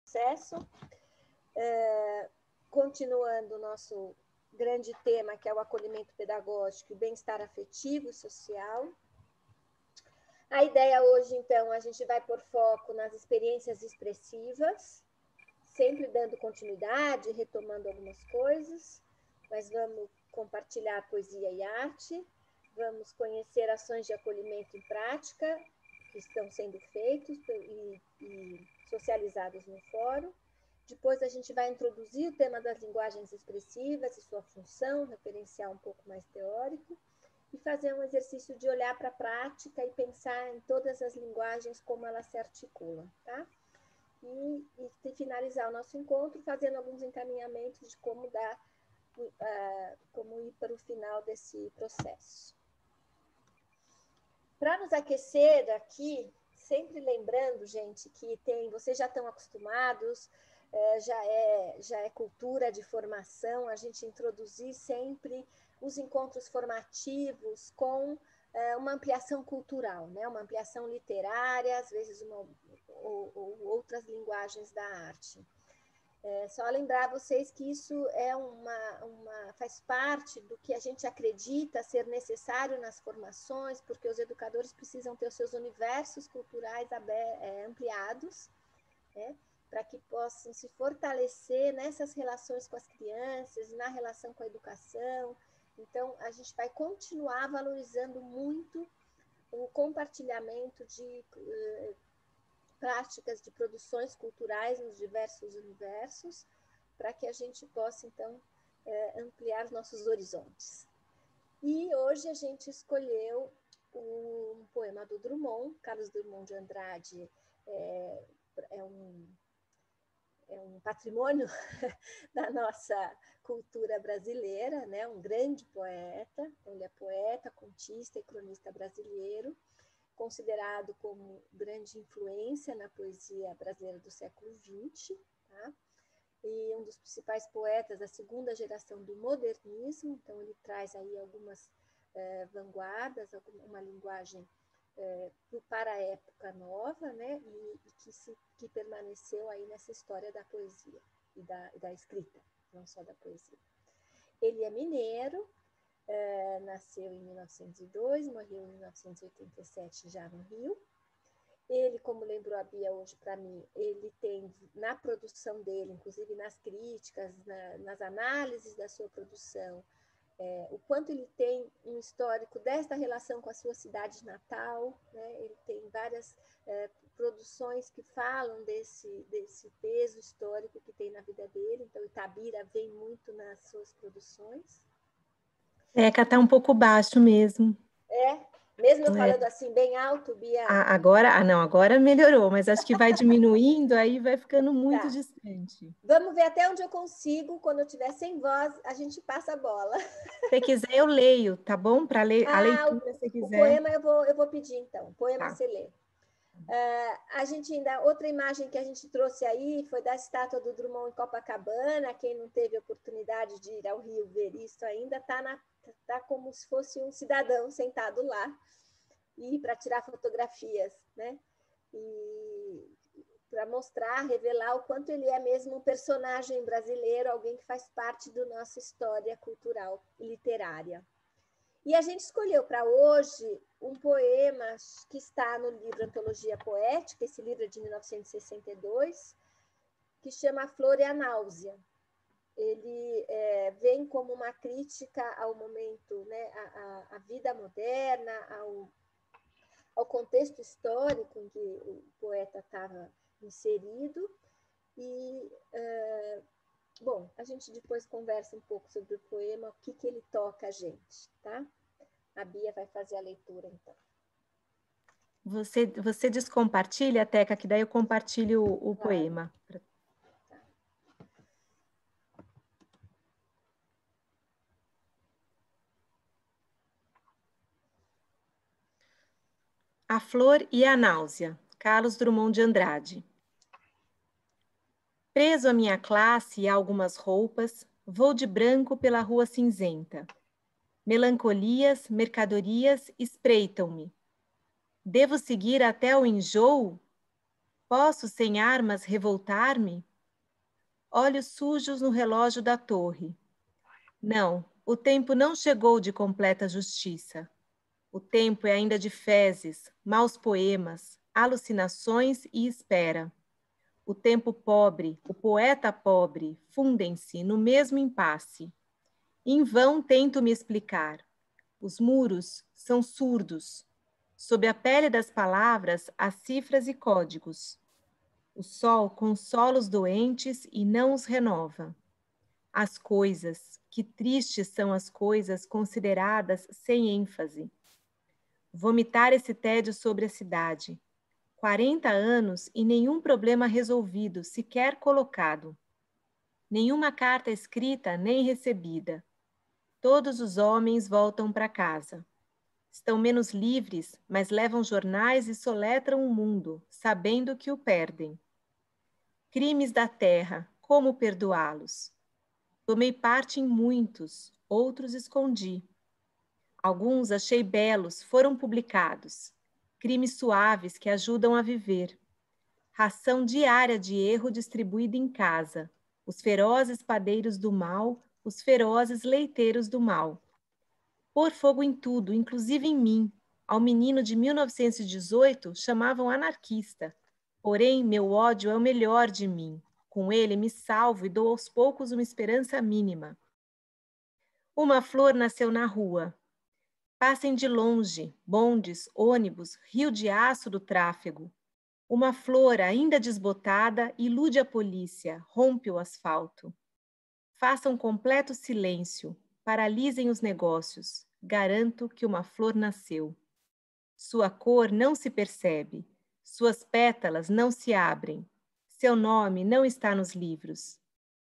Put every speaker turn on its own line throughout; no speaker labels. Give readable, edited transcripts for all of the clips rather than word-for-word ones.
processo. Continuando o nosso grande tema, que é o acolhimento pedagógico e bem-estar afetivo e social. A ideia hoje, então, a gente vai pôr foco nas experiências expressivas, sempre dando continuidade, retomando algumas coisas, mas vamos compartilhar poesia e arte, vamos conhecer ações de acolhimento em prática que estão sendo feitos e socializados no fórum. Depois a gente vai introduzir o tema das linguagens expressivas e sua função, referencial um pouco mais teórico, e fazer um exercício de olhar para a prática e pensar em todas as linguagens, como elas se articulam, tá? E finalizar o nosso encontro fazendo alguns encaminhamentos de como ir para o final desse processo. Para nos aquecer aqui, sempre lembrando, gente, que vocês já estão acostumados, já é cultura de formação, a gente introduzir sempre os encontros formativos com uma ampliação cultural, né? Uma ampliação literária, às vezes ou outras linguagens da arte. Só lembrar vocês que isso faz parte do que a gente acredita ser necessário nas formações, porque os educadores precisam ter os seus universos culturais ampliados, né? Para que possam se fortalecer nessas relações com as crianças, na relação com a educação. Então, a gente vai continuar valorizando muito o compartilhamento de práticas de produções culturais nos diversos universos, para que a gente possa, então, ampliar os nossos horizontes. E hoje a gente escolheu um poema do Drummond. Carlos Drummond de Andrade é um patrimônio da nossa cultura brasileira, né? Um grande poeta. Ele é poeta, contista e cronista brasileiro, considerado como grande influência na poesia brasileira do século XX, tá? E um dos principais poetas da segunda geração do modernismo. Então ele traz aí algumas vanguardas, uma linguagem para a época nova, né? E que permaneceu aí nessa história da poesia e da escrita, não só da poesia. Ele é mineiro, nasceu em 1902, morreu em 1987 já no Rio. Ele, como lembrou a Bia hoje para mim, ele tem na produção dele, inclusive nas críticas, nas análises da sua produção, o quanto ele tem um histórico desta relação com a sua cidade natal, né? Ele tem várias produções que falam desse peso histórico que tem na vida dele. Então, Itabira vem muito nas suas produções.
Teca está um pouco baixo mesmo.
Mesmo eu falando assim bem alto, Bia?
Agora melhorou, mas acho que vai diminuindo, aí vai ficando muito distante.
Vamos ver até onde eu consigo. Quando eu estiver sem voz, a gente passa a bola.
Se você quiser, eu leio, tá bom? Para ler a leitura, se quiser.
O poema eu vou pedir, então. O poema você lê. A gente outra imagem que a gente trouxe aí foi da estátua do Drummond em Copacabana. Quem não teve oportunidade de ir ao Rio ver isso ainda, está como se fosse um cidadão sentado lá, e para tirar fotografias, né? E para mostrar, revelar o quanto ele é mesmo um personagem brasileiro, alguém que faz parte da nossa história cultural e literária. E a gente escolheu para hoje um poema que está no livro Antologia Poética, esse livro é de 1962, que chama A Flor e a Náusea. Ele vem como uma crítica ao momento, né, à vida moderna, ao contexto histórico em que o poeta estava inserido. E, bom, a gente depois conversa um pouco sobre o poema, o que ele toca a gente, tá? A Bia vai fazer a leitura, então.
Você descompartilha, Teca, que daí eu compartilho o poema.
Tá.
A Flor e a Náusea, Carlos Drummond de Andrade. Preso à minha classe e a algumas roupas, vou de branco pela rua cinzenta. Melancolias, mercadorias espreitam-me. Devo seguir até o enjoo? Posso, sem armas, revoltar-me? Olhos sujos no relógio da torre. Não, o tempo não chegou de completa justiça. O tempo é ainda de fezes, maus poemas, alucinações e espera. O tempo pobre, o poeta pobre, fundem-se no mesmo impasse. Em vão tento me explicar. Os muros são surdos. Sob a pele das palavras, há cifras e códigos. O sol consola os doentes e não os renova. As coisas, que tristes são as coisas consideradas sem ênfase. Vomitar esse tédio sobre a cidade. 40 anos e nenhum problema resolvido, sequer colocado. Nenhuma carta escrita nem recebida. Todos os homens voltam para casa. Estão menos livres, mas levam jornais e soletram o mundo, sabendo que o perdem. Crimes da terra, como perdoá-los? Tomei parte em muitos, outros escondi. Alguns achei belos, foram publicados. Crimes suaves que ajudam a viver. Ração diária de erro distribuída em casa. Os ferozes padeiros do mal, os ferozes leiteiros do mal. Pôr fogo em tudo, inclusive em mim. Ao menino de 1918 chamavam anarquista. Porém, meu ódio é o melhor de mim. Com ele me salvo e dou aos poucos uma esperança mínima. Uma flor nasceu na rua. Passem de longe, bondes, ônibus, rio de aço do tráfego. Uma flor ainda desbotada ilude a polícia, rompe o asfalto. Façam completo silêncio, paralisem os negócios. Garanto que uma flor nasceu. Sua cor não se percebe, suas pétalas não se abrem. Seu nome não está nos livros.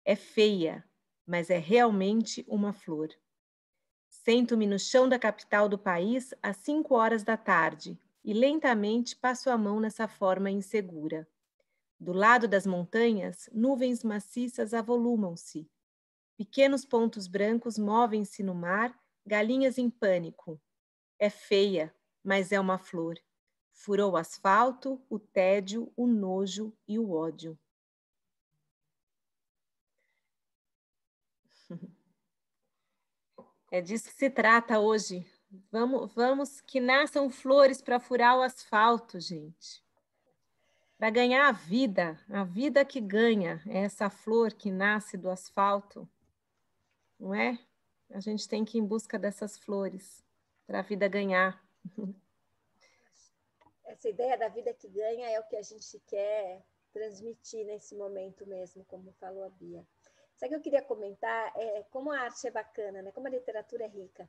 É feia, mas é realmente uma flor. Sento-me no chão da capital do país às 5 horas da tarde e lentamente passo a mão nessa forma insegura. Do lado das montanhas, nuvens maciças avolumam-se. Pequenos pontos brancos movem-se no mar, galinhas em pânico. É feia, mas é uma flor. Furou o asfalto, o tédio, o nojo e o ódio. É disso que se trata hoje. Vamos que nasçam flores para furar o asfalto, gente. Para ganhar a vida que ganha é essa flor que nasce do asfalto, não é? A gente tem que ir em busca dessas flores para a vida ganhar.
Essa ideia da vida que ganha é o que a gente quer transmitir nesse momento mesmo, como falou a Bia. Só que eu queria comentar como a arte é bacana, né? Como a literatura é rica.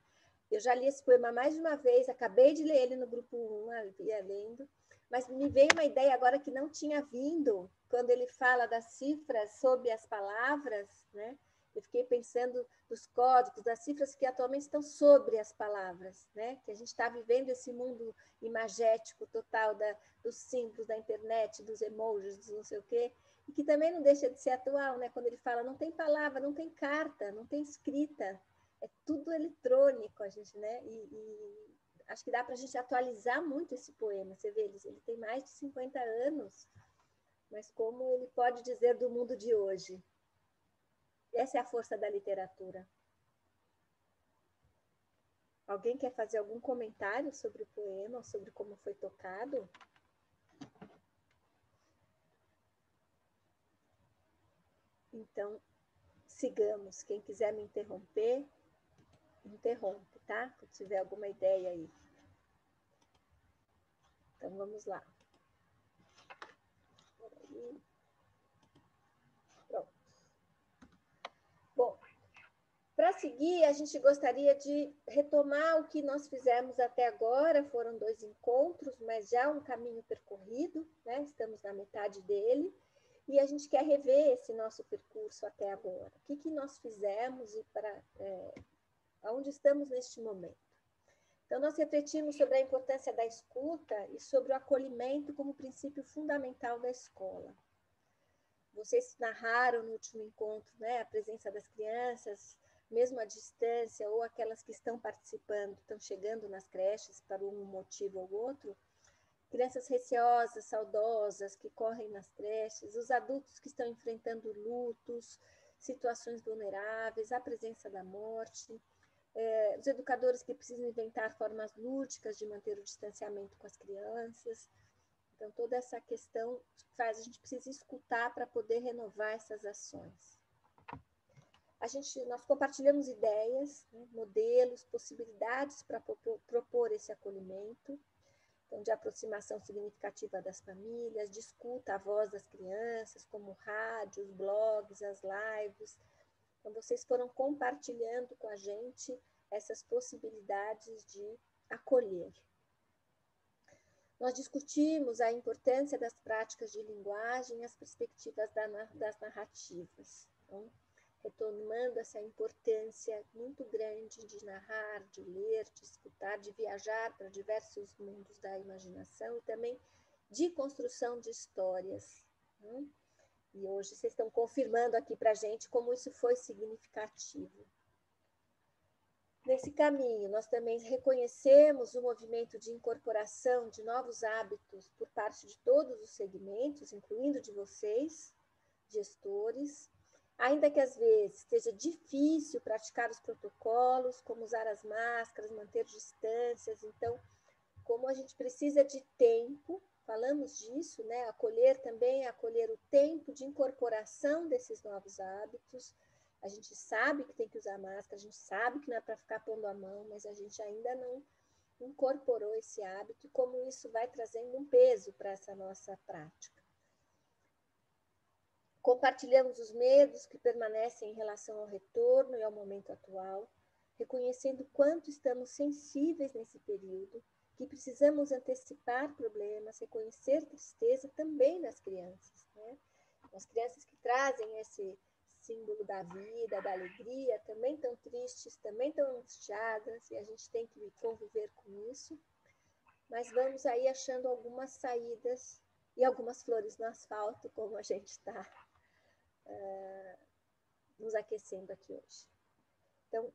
Eu já li esse poema mais de uma vez, acabei de ler ele no grupo 1, a Bia lendo, mas me veio uma ideia agora que não tinha vindo, quando ele fala das cifras sob as palavras, né? Eu fiquei pensando dos códigos, das cifras que atualmente estão sobre as palavras, né? Que a gente está vivendo esse mundo imagético total dos símbolos, da internet, dos emojis, dos não sei o quê, e que também não deixa de ser atual, né? Quando ele fala, não tem palavra, não tem carta, não tem escrita, é tudo eletrônico, a gente, né? E acho que dá para a gente atualizar muito esse poema. Você vê, ele tem mais de 50 anos, mas como ele pode dizer do mundo de hoje? Essa é a força da literatura. Alguém quer fazer algum comentário sobre o poema, sobre como foi tocado? Então, sigamos. Quem quiser me interromper, interrompe, tá? Se tiver alguma ideia aí. Então, vamos lá. Pronto. Bom, para seguir, a gente gostaria de retomar o que nós fizemos até agora. Foram 2 encontros, mas já um caminho percorrido, né? Estamos na metade dele. E a gente quer rever esse nosso percurso até agora. O que nós fizemos e aonde estamos neste momento. Então, nós refletimos sobre a importância da escuta e sobre o acolhimento como princípio fundamental da escola. Vocês narraram no último encontro, né, a presença das crianças, mesmo à distância, ou aquelas que estão participando, estão chegando nas creches por um motivo ou outro, crianças receosas, saudosas, que correm nas creches, os adultos que estão enfrentando lutos, situações vulneráveis, a presença da morte, os educadores que precisam inventar formas lúdicas de manter o distanciamento com as crianças. Então, toda essa questão faz a gente precisa escutar para poder renovar essas ações. Nós compartilhamos ideias, né, modelos, possibilidades para propor esse acolhimento, então, de aproximação significativa das famílias, de escuta a voz das crianças, como rádios, blogs, as lives. Então, vocês foram compartilhando com a gente essas possibilidades de acolher. Nós discutimos a importância das práticas de linguagem e as perspectivas das narrativas. Então, retomando essa importância muito grande de narrar, de ler, de escutar, de viajar para diversos mundos da imaginação e também de construção de histórias. Né? E hoje vocês estão confirmando aqui para a gente como isso foi significativo. Nesse caminho, nós também reconhecemos o movimento de incorporação de novos hábitos por parte de todos os segmentos, incluindo de vocês, gestores, ainda que às vezes seja difícil praticar os protocolos, como usar as máscaras, manter distâncias. Então, como a gente precisa de tempo, falamos disso, né? Acolher também, acolher o tempo de incorporação desses novos hábitos. A gente sabe que tem que usar máscara, a gente sabe que não é para ficar pondo a mão, mas a gente ainda não incorporou esse hábito e como isso vai trazendo um peso para essa nossa prática. Compartilhamos os medos que permanecem em relação ao retorno e ao momento atual, reconhecendo quanto estamos sensíveis nesse período, que precisamos antecipar problemas, reconhecer tristeza também nas crianças, né? As crianças que trazem esse símbolo da vida, da alegria, também estão tristes, também estão angustiadas, e a gente tem que conviver com isso. Mas vamos aí achando algumas saídas e algumas flores no asfalto, como a gente está nos aquecendo aqui hoje. Então,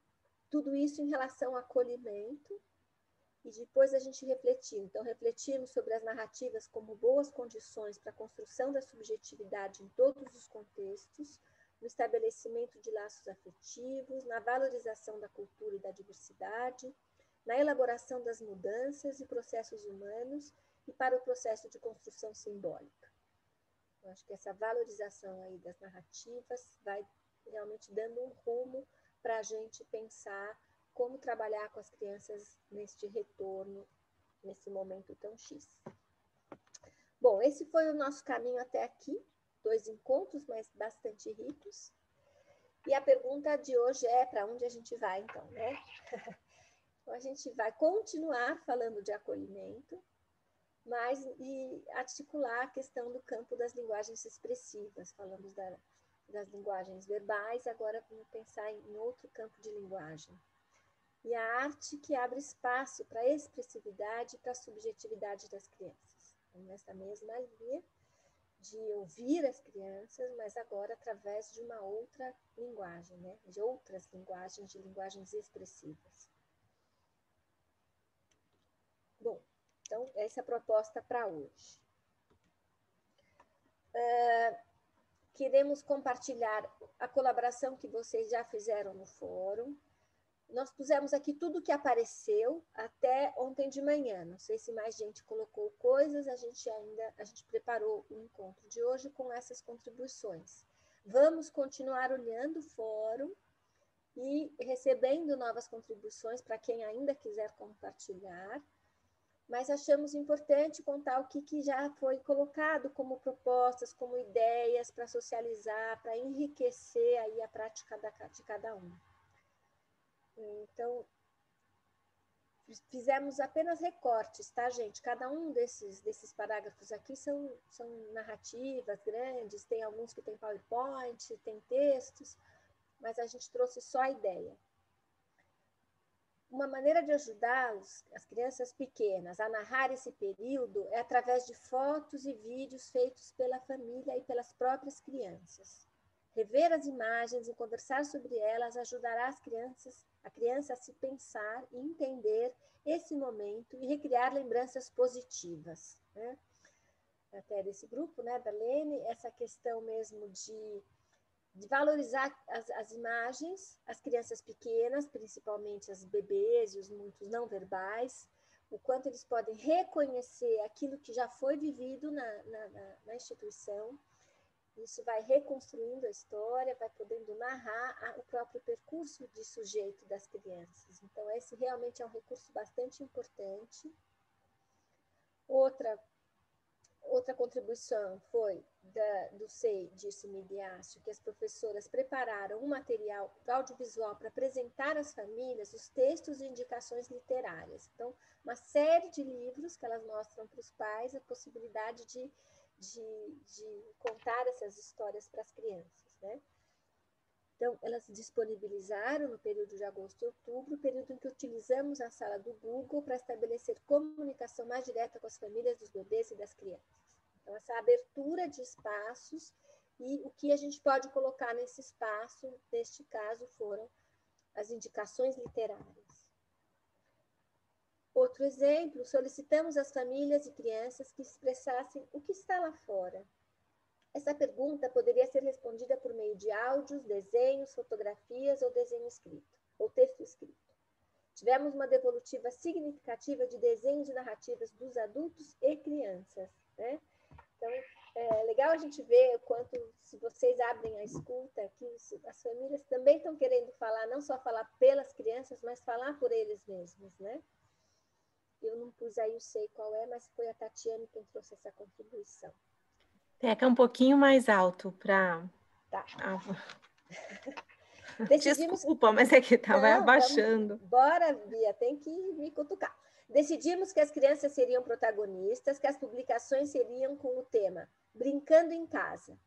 tudo isso em relação ao acolhimento, e depois a gente refletiu. Então, refletimos sobre as narrativas como boas condições para a construção da subjetividade em todos os contextos, no estabelecimento de laços afetivos, na valorização da cultura e da diversidade, na elaboração das mudanças e processos humanos e para o processo de construção simbólica. Eu acho que essa valorização aí das narrativas vai realmente dando um rumo para a gente pensar como trabalhar com as crianças neste retorno, nesse momento tão X. Bom, esse foi o nosso caminho até aqui. 2 encontros, mas bastante ricos. E a pergunta de hoje é para onde a gente vai, então, né? Então, a gente vai continuar falando de acolhimento, mas e articular a questão do campo das linguagens expressivas. Falamos das linguagens verbais, agora vamos pensar em outro campo de linguagem. E a arte que abre espaço para a expressividade e para a subjetividade das crianças. Então, nessa mesma linha, de ouvir as crianças, mas agora através de uma outra linguagem, né? De outras linguagens, de linguagens expressivas. Bom, então essa é a proposta para hoje. Queremos compartilhar a colaboração que vocês já fizeram no fórum. Nós pusemos aqui tudo que apareceu até ontem de manhã. Não sei se mais gente colocou coisas, a gente preparou o encontro de hoje com essas contribuições. Vamos continuar olhando o fórum e recebendo novas contribuições para quem ainda quiser compartilhar, mas achamos importante contar o que já foi colocado como propostas, como ideias para socializar, para enriquecer aí a prática de cada um. Então, fizemos apenas recortes, tá, gente? Cada um desses parágrafos aqui são narrativas grandes, tem alguns que tem PowerPoint, tem textos, mas a gente trouxe só a ideia. Uma maneira de ajudá-los, as crianças pequenas, a narrar esse período é através de fotos e vídeos feitos pela família e pelas próprias crianças. Rever as imagens e conversar sobre elas ajudará a criança a se pensar e entender esse momento e recriar lembranças positivas. né? Até desse grupo, né, da Lene, essa questão mesmo de valorizar as imagens, as crianças pequenas, principalmente as bebês e os muitos não verbais, o quanto eles podem reconhecer aquilo que já foi vivido na instituição. Isso vai reconstruindo a história, vai podendo narrar o próprio percurso de sujeito das crianças. Então, esse realmente é um recurso bastante importante. Outra contribuição foi do SEI, disse Migliaccio, que as professoras prepararam um material audiovisual para apresentar às famílias os textos e indicações literárias. Então, uma série de livros que elas mostram para os pais a possibilidade de contar essas histórias para as crianças, né? Então, elas disponibilizaram no período de agosto e outubro, o período em que utilizamos a sala do Google para estabelecer comunicação mais direta com as famílias dos bebês e das crianças. Então, essa abertura de espaços e o que a gente pode colocar nesse espaço, neste caso, foram as indicações literárias. Outro exemplo, solicitamos às famílias e crianças que expressassem o que está lá fora. Essa pergunta poderia ser respondida por meio de áudios, desenhos, fotografias ou desenho escrito, ou texto escrito. Tivemos uma devolutiva significativa de desenhos e narrativas dos adultos e crianças, né? Então, é legal a gente ver o quanto, se vocês abrem a escuta, que as famílias também estão querendo falar, não só falar pelas crianças, mas falar por eles mesmos, né? Eu não pus aí o sei qual é, mas foi a Tatiane quem trouxe essa contribuição.
Teca, um pouquinho mais alto para...
Tá.
Desculpa, mas é que estava abaixando.
Bora, Bia, tem que me cutucar. Decidimos que as crianças seriam protagonistas, que as publicações seriam com o tema Brincando em Casa.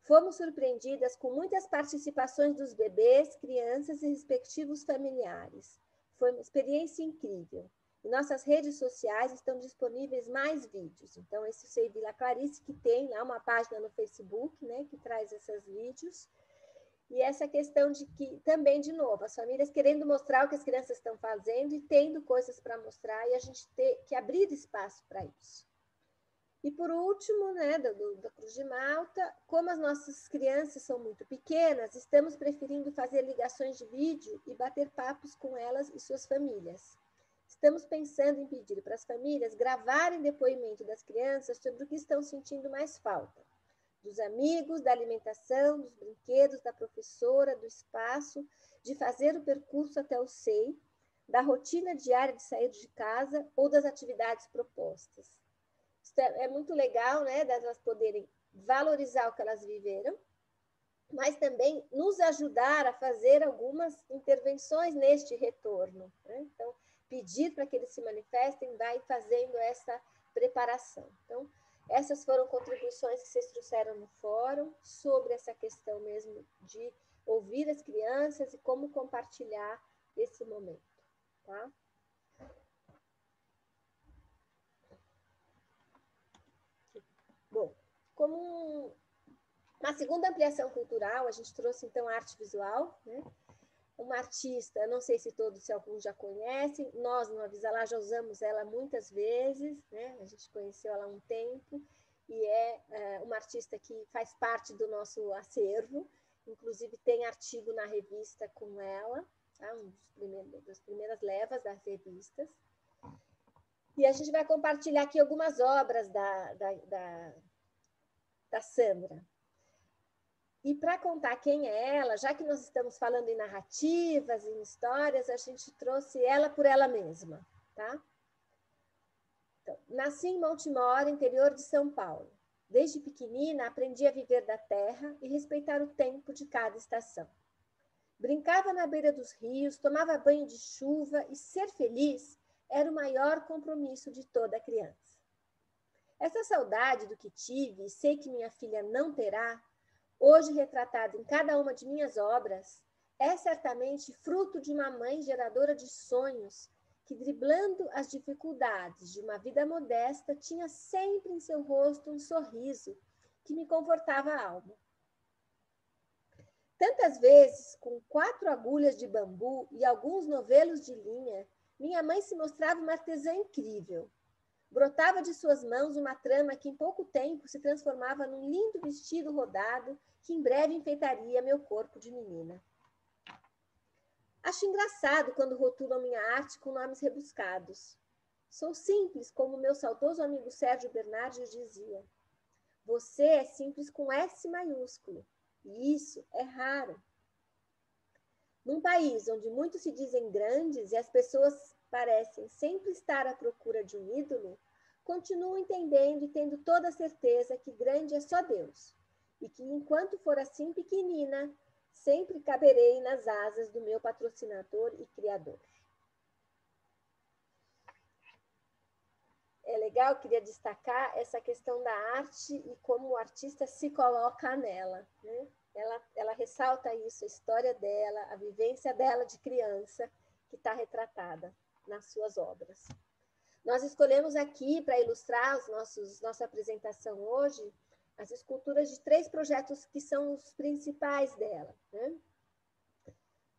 Fomos surpreendidas com muitas participações dos bebês, crianças e respectivos familiares. Foi uma experiência incrível. Em nossas redes sociais estão disponíveis mais vídeos. Então, esse Sei Vila Clarice, que tem lá uma página no Facebook, né, que traz esses vídeos. E essa questão de que, também, de novo, as famílias querendo mostrar o que as crianças estão fazendo e tendo coisas para mostrar, e a gente ter que abrir espaço para isso. E, por último, né, da Cruz de Malta, como as nossas crianças são muito pequenas, estamos preferindo fazer ligações de vídeo e bater papos com elas e suas famílias. Estamos pensando em pedir para as famílias gravarem depoimento das crianças sobre o que estão sentindo mais falta. Dos amigos, da alimentação, dos brinquedos, da professora, do espaço, de fazer o percurso até o SEI, da rotina diária de sair de casa ou das atividades propostas. Isso é muito legal, né, delas poderem valorizar o que elas viveram, mas também nos ajudar a fazer algumas intervenções neste retorno, né? Então, pedir para que eles se manifestem, vai fazendo essa preparação. Então, essas foram contribuições que vocês trouxeram no fórum sobre essa questão mesmo de ouvir as crianças e como compartilhar esse momento, tá? Bom, como uma segunda ampliação cultural, a gente trouxe então a arte visual, né? Uma artista, não sei se todos, se alguns já conhecem, nós no Avisalá já usamos ela muitas vezes, né? A gente conheceu ela há um tempo, e é uma artista que faz parte do nosso acervo, inclusive tem artigo na revista com ela, tá? Das primeiras levas das revistas. E a gente vai compartilhar aqui algumas obras da Sandra. E para contar quem é ela, já que nós estamos falando em narrativas, em histórias, a gente trouxe ela por ela mesma, tá? Então, nasci em Montemor, interior de São Paulo. Desde pequenina, aprendi a viver da terra e respeitar o tempo de cada estação. Brincava na beira dos rios, tomava banho de chuva e ser feliz era o maior compromisso de toda criança. Essa saudade do que tive e sei que minha filha não terá, hoje retratada em cada uma de minhas obras, é certamente fruto de uma mãe geradora de sonhos que, driblando as dificuldades de uma vida modesta, tinha sempre em seu rosto um sorriso que me confortava a alma. Tantas vezes, com 4 agulhas de bambu e alguns novelos de linha, minha mãe se mostrava uma artesã incrível. Brotava de suas mãos uma trama que em pouco tempo se transformava num lindo vestido rodado que em breve enfeitaria meu corpo de menina. Acho engraçado quando rotulam minha arte com nomes rebuscados. Sou simples, como meu saudoso amigo Sérgio Bernardes dizia. Você é simples com S maiúsculo, e isso é raro. Num país onde muitos se dizem grandes e as pessoas parecem sempre estar à procura de um ídolo, continuo entendendo e tendo toda a certeza que grande é só Deus, e que enquanto for assim pequenina, sempre caberei nas asas do meu patrocinador e criador. É legal, queria destacar essa questão da arte e como o artista se coloca nela, né? Ela ressalta isso, a história dela, a vivência dela de criança, que está retratada nas suas obras. Nós escolhemos aqui, para ilustrar nossa apresentação hoje, as esculturas de 3 projetos que são os principais dela, né?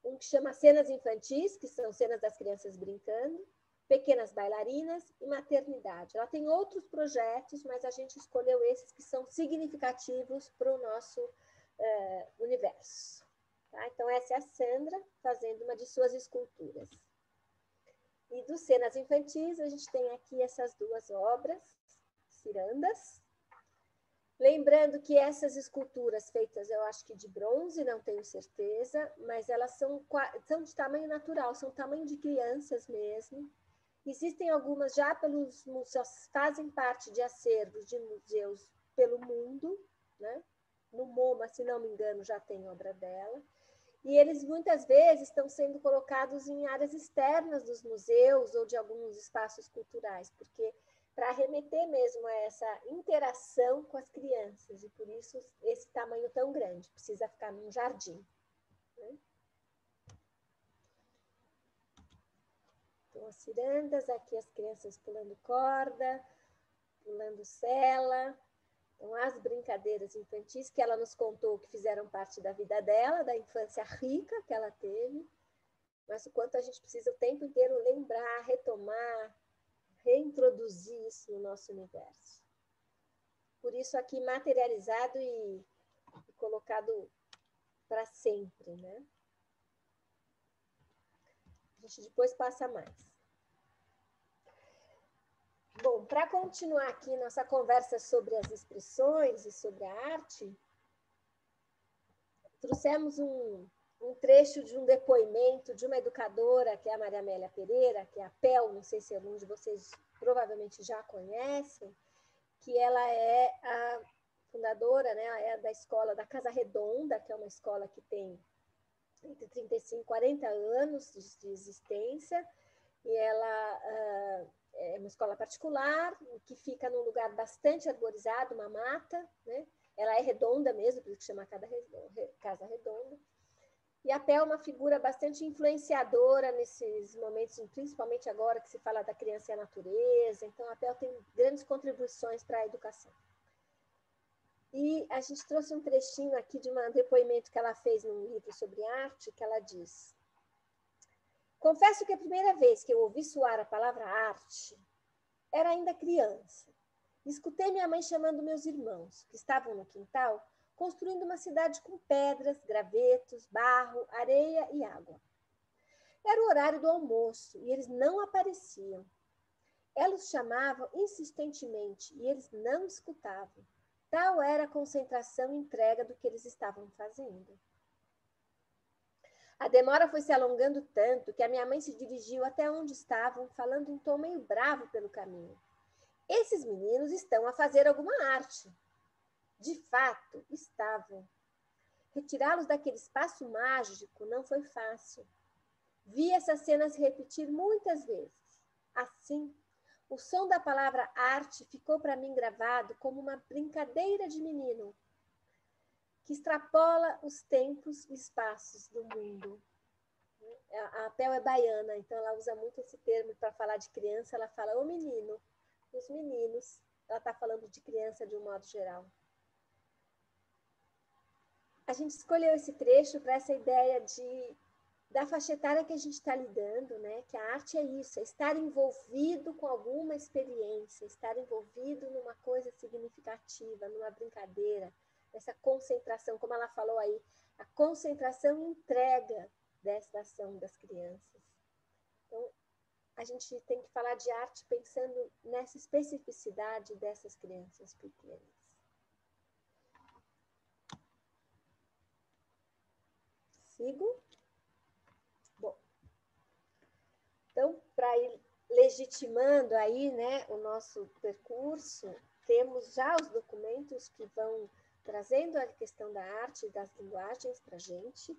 Um que chama Cenas Infantis, que são cenas das crianças brincando, Pequenas Bailarinas e Maternidade. Ela tem outros projetos, mas a gente escolheu esses que são significativos para o nosso universo. Tá? Então, essa é a Sandra fazendo uma de suas esculturas. E dos Cenas Infantis, a gente tem aqui essas 2 obras, cirandas. Lembrando que essas esculturas feitas, eu acho que de bronze, não tenho certeza, mas elas são de tamanho natural, são tamanho de crianças mesmo. Existem algumas já pelos museus, fazem parte de acervos de museus pelo mundo, né? No MoMA, se não me engano, já tem obra dela. E eles muitas vezes estão sendo colocados em áreas externas dos museus ou de alguns espaços culturais, porque para remeter mesmo a essa interação com as crianças, e por isso esse tamanho tão grande, precisa ficar num jardim. Né? Então, as cirandas, aqui as crianças pulando corda, pulando sela. Então, as brincadeiras infantis que ela nos contou que fizeram parte da vida dela, da infância rica que ela teve, mas o quanto a gente precisa o tempo inteiro lembrar, retomar, reintroduzir isso no nosso universo. Por isso aqui materializado e colocado para sempre, né? A gente depois passa mais. Bom, para continuar aqui nossa conversa sobre as expressões e sobre a arte, trouxemos um trecho de um depoimento de uma educadora, que é a Maria Amélia Pereira, que é a PEL, não sei se algum de vocês provavelmente já conhecem, que ela é a fundadora, né, ela é da escola da Casa Redonda, que é uma escola que tem entre 35 e 40 anos de existência, e ela é uma escola particular, que fica num lugar bastante arborizado, uma mata, né? Ela é redonda mesmo, por isso que chama Casa Redonda. E a Pé é uma figura bastante influenciadora nesses momentos, principalmente agora que se fala da criança e a natureza. Então, a Pé tem grandes contribuições para a educação. E a gente trouxe um trechinho aqui de um depoimento que ela fez num livro sobre arte, que ela diz: confesso que a primeira vez que eu ouvi soar a palavra arte era ainda criança. Escutei minha mãe chamando meus irmãos, que estavam no quintal, construindo uma cidade com pedras, gravetos, barro, areia e água. Era o horário do almoço e eles não apareciam. Ela os chamava insistentemente e eles não escutavam. Tal era a concentração e entrega do que eles estavam fazendo. A demora foi se alongando tanto que a minha mãe se dirigiu até onde estavam, falando em tom meio bravo pelo caminho. Esses meninos estão a fazer alguma arte. De fato, estavam. Retirá-los daquele espaço mágico não foi fácil. Vi essas cenas se repetir muitas vezes. Assim, o som da palavra arte ficou para mim gravado como uma brincadeira de menino, que extrapola os tempos e espaços do mundo. A Pel é baiana, então ela usa muito esse termo para falar de criança. Ela fala o menino, os meninos. Ela está falando de criança de um modo geral. A gente escolheu esse trecho para essa ideia de da faixa etária que a gente está lidando, né? Que a arte é isso, é estar envolvido com alguma experiência, estar envolvido numa coisa significativa, numa brincadeira, essa concentração, como ela falou aí, a concentração e entrega dessa ação das crianças. Então, a gente tem que falar de arte pensando nessa especificidade dessas crianças pequenas. Sigo? Bom, então, para ir legitimando aí, né, o nosso percurso, temos já os documentos que vão trazendo a questão da arte e das linguagens para a gente.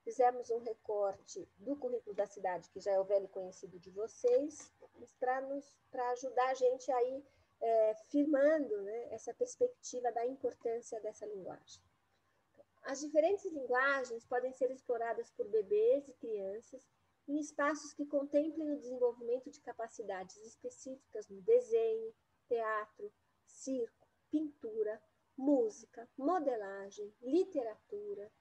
Fizemos um recorte do currículo da cidade, que já é o velho conhecido de vocês, para ajudar a gente a ir firmando, né, essa perspectiva da importância dessa linguagem. As diferentes linguagens podem ser exploradas por bebês e crianças em espaços que contemplem o desenvolvimento de capacidades específicas no desenho, teatro, circo, pintura, música, modelagem, literatura.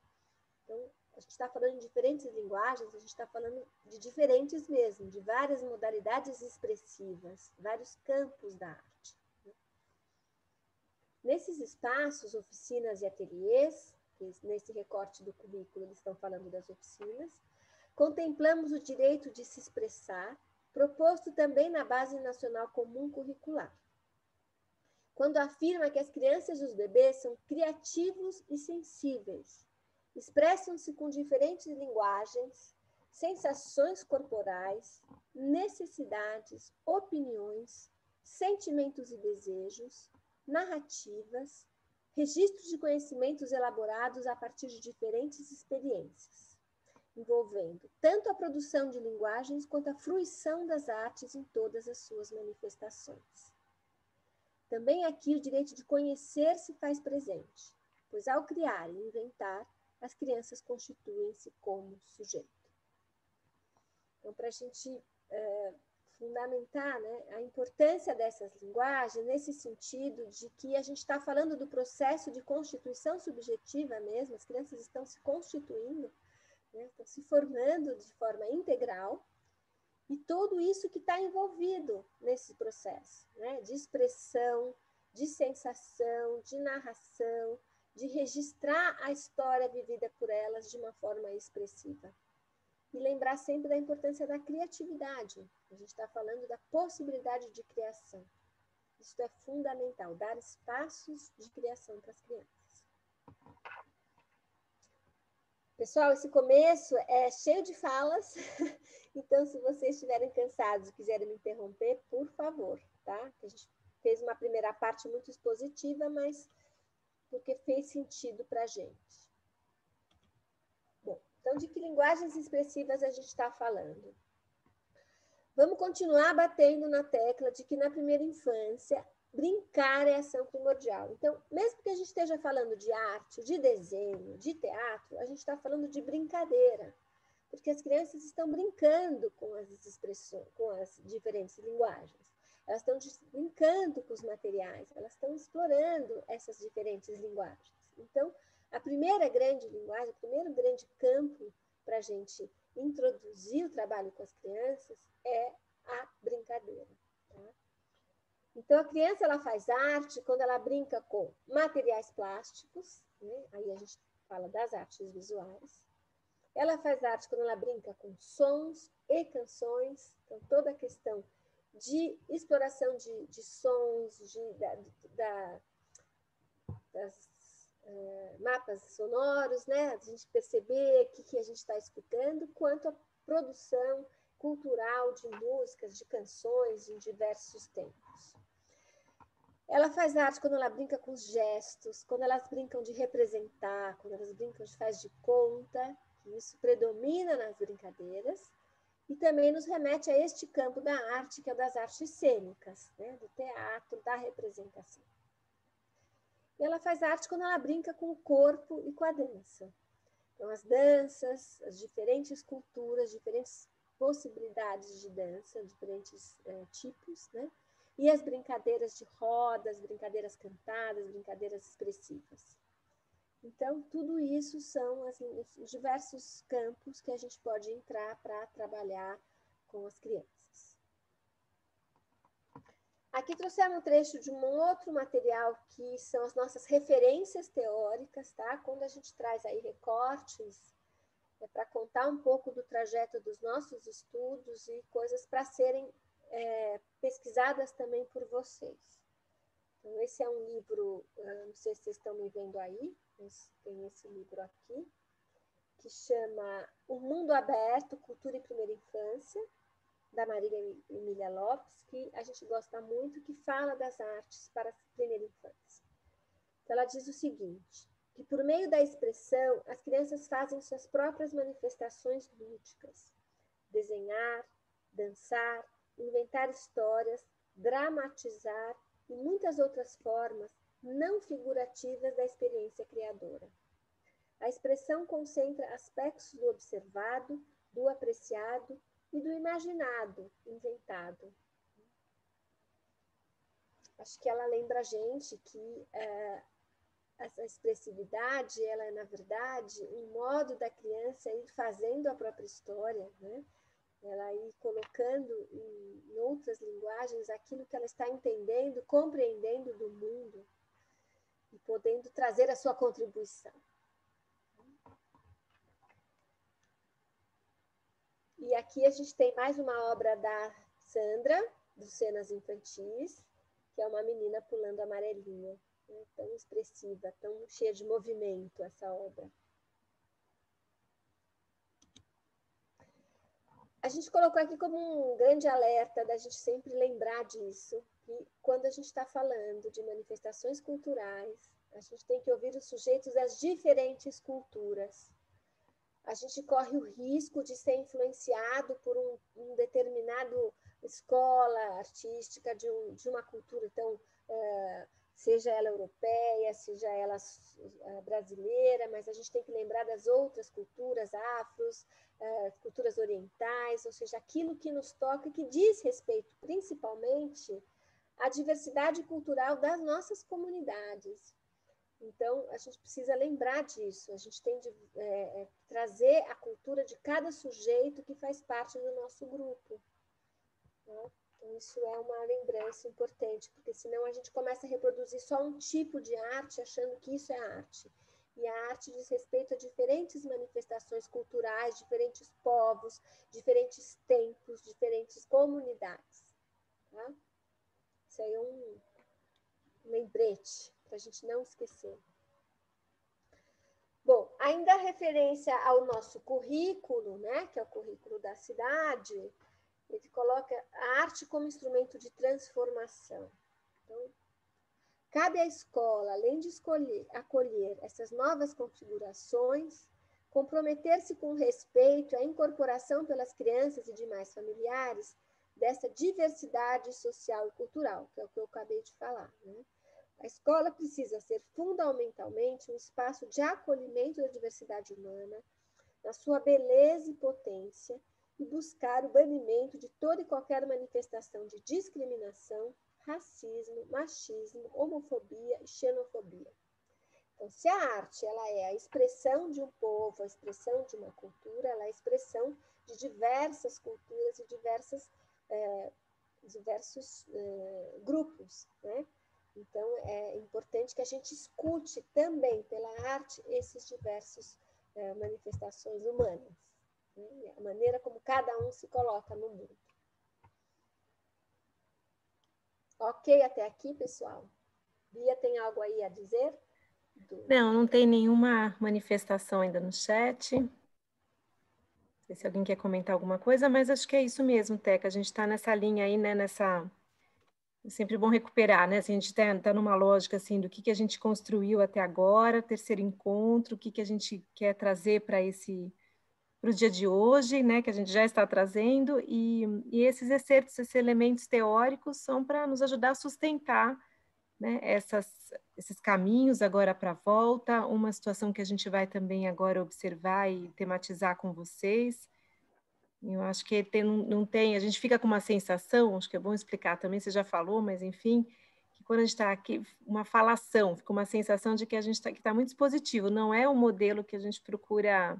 Então, a gente está falando de diferentes linguagens, a gente está falando de diferentes mesmo, de várias modalidades expressivas, vários campos da arte. Nesses espaços, oficinas e ateliês, nesse recorte do currículo eles estão falando das oficinas, contemplamos o direito de se expressar, proposto também na Base Nacional Comum Curricular, quando afirma que as crianças e os bebês são criativos e sensíveis, expressam-se com diferentes linguagens, sensações corporais, necessidades, opiniões, sentimentos e desejos, narrativas, registros de conhecimentos elaborados a partir de diferentes experiências, envolvendo tanto a produção de linguagens quanto a fruição das artes em todas as suas manifestações. Também aqui o direito de conhecer se faz presente, pois ao criar e inventar, as crianças constituem-se como sujeito. Então, para a gente fundamentar, né, a importância dessas linguagens, nesse sentido de que a gente está falando do processo de constituição subjetiva mesmo, as crianças estão se constituindo, né, estão se formando de forma integral, e tudo isso que está envolvido nesse processo, né, de expressão, de sensação, de narração, de registrar a história vivida por elas de uma forma expressiva. E lembrar sempre da importância da criatividade. A gente está falando da possibilidade de criação. Isso é fundamental, dar espaços de criação para as crianças. Pessoal, esse começo é cheio de falas, então se vocês estiverem cansados e quiserem me interromper, por favor, tá? A gente fez uma primeira parte muito expositiva, mas porque fez sentido para a gente. Bom, então de que linguagens expressivas a gente está falando? Vamos continuar batendo na tecla de que na primeira infância, brincar é ação primordial. Então, mesmo que a gente esteja falando de arte, de desenho, de teatro, a gente está falando de brincadeira, porque as crianças estão brincando com as expressões, com as diferentes linguagens. Elas estão brincando com os materiais, elas estão explorando essas diferentes linguagens. Então, a primeira grande linguagem, o primeiro grande campo para a gente introduzir o trabalho com as crianças é a brincadeira. Tá? Então, a criança ela faz arte quando ela brinca com materiais plásticos, né? Aí a gente fala das artes visuais. Ela faz arte quando ela brinca com sons e canções, então toda a questão de exploração de sons, das mapas sonoros, né? A gente perceber o que a gente está escutando, quanto a produção cultural de músicas, de canções em diversos tempos. Ela faz arte quando ela brinca com os gestos, quando elas brincam de representar, quando elas brincam de faz de conta, que isso predomina nas brincadeiras, e também nos remete a este campo da arte, que é o das artes cênicas, né? Do teatro, da representação. E ela faz arte quando ela brinca com o corpo e com a dança. Então, as danças, as diferentes culturas, diferentes possibilidades de dança, diferentes tipos, né? E as brincadeiras de rodas, brincadeiras cantadas, brincadeiras expressivas. Então, tudo isso são os diversos campos que a gente pode entrar para trabalhar com as crianças. Aqui trouxemos um trecho de um outro material que são as nossas referências teóricas, tá? Quando a gente traz aí recortes, é para contar um pouco do trajeto dos nossos estudos e coisas para serem pesquisadas também por vocês. Então, esse é um livro, não sei se vocês estão me vendo aí, mas tem esse livro aqui, que chama O Mundo Aberto, Cultura e Primeira Infância, da Marília Emília Lopes, que a gente gosta muito, que fala das artes para a primeira infância. Então, ela diz o seguinte, que por meio da expressão, as crianças fazem suas próprias manifestações lúdicas. Desenhar, dançar, inventar histórias, dramatizar e muitas outras formas não figurativas da experiência criadora. A expressão concentra aspectos do observado, do apreciado e do imaginado, inventado. Acho que ela lembra a gente que essa expressividade, ela é, na verdade, um modo da criança ir fazendo a própria história, né? Ela ir colocando em outras linguagens aquilo que ela está entendendo, compreendendo do mundo e podendo trazer a sua contribuição. E aqui a gente tem mais uma obra da Sandra, dos Cenas Infantis, que é uma menina pulando amarelinha, né? Tão expressiva, tão cheia de movimento essa obra. A gente colocou aqui como um grande alerta da gente sempre lembrar disso, que quando a gente está falando de manifestações culturais, a gente tem que ouvir os sujeitos das diferentes culturas. A gente corre o risco de ser influenciado por um determinado escola artística de uma cultura, então, seja ela europeia, seja ela brasileira, mas a gente tem que lembrar das outras culturas, afros, culturas orientais, ou seja, aquilo que nos toca e que diz respeito principalmente à diversidade cultural das nossas comunidades. Então, a gente precisa lembrar disso, a gente tem de trazer a cultura de cada sujeito que faz parte do nosso grupo. Né? Então, isso é uma lembrança importante, porque senão a gente começa a reproduzir só um tipo de arte, achando que isso é arte. E a arte diz respeito a diferentes manifestações culturais, diferentes povos, diferentes tempos, diferentes comunidades. Tá? Isso aí é um lembrete, para a gente não esquecer. Bom, ainda referência ao nosso currículo, né, que é o currículo da cidade, ele coloca a arte como instrumento de transformação. Então, cabe à escola, além de acolher essas novas configurações, comprometer-se com respeito à incorporação pelas crianças e demais familiares dessa diversidade social e cultural, que é o que eu acabei de falar, né? A escola precisa ser fundamentalmente um espaço de acolhimento da diversidade humana, na sua beleza e potência, e buscar o banimento de toda e qualquer manifestação de discriminação, racismo, machismo, homofobia e xenofobia. Então, se a arte ela é a expressão de um povo, a expressão de uma cultura, ela é a expressão de diversas culturas e diversos grupos, né? Então, é importante que a gente escute também pela arte esses diversos manifestações humanas, né? A maneira como cada um se coloca no mundo. Ok até aqui, pessoal? Bia, tem algo aí a dizer?
Não tem nenhuma manifestação ainda no chat. Não sei se alguém quer comentar alguma coisa, mas acho que é isso mesmo, Teca. A gente está nessa linha aí, né? É sempre bom recuperar, né? Assim, a gente está numa lógica assim do que a gente construiu até agora, terceiro encontro, o que a gente quer trazer para o dia de hoje, né? Que a gente já está trazendo, e esses excertos, esses elementos teóricos são para nos ajudar a sustentar, né, esses caminhos agora para a volta, uma situação que a gente vai também agora observar e tematizar com vocês. Eu acho que não tem, a gente fica com uma sensação, acho que é bom explicar também, você já falou, mas enfim, que quando a gente está aqui, uma falação, fica uma sensação de que a gente está muito dispositivo, não é o modelo que a gente procura,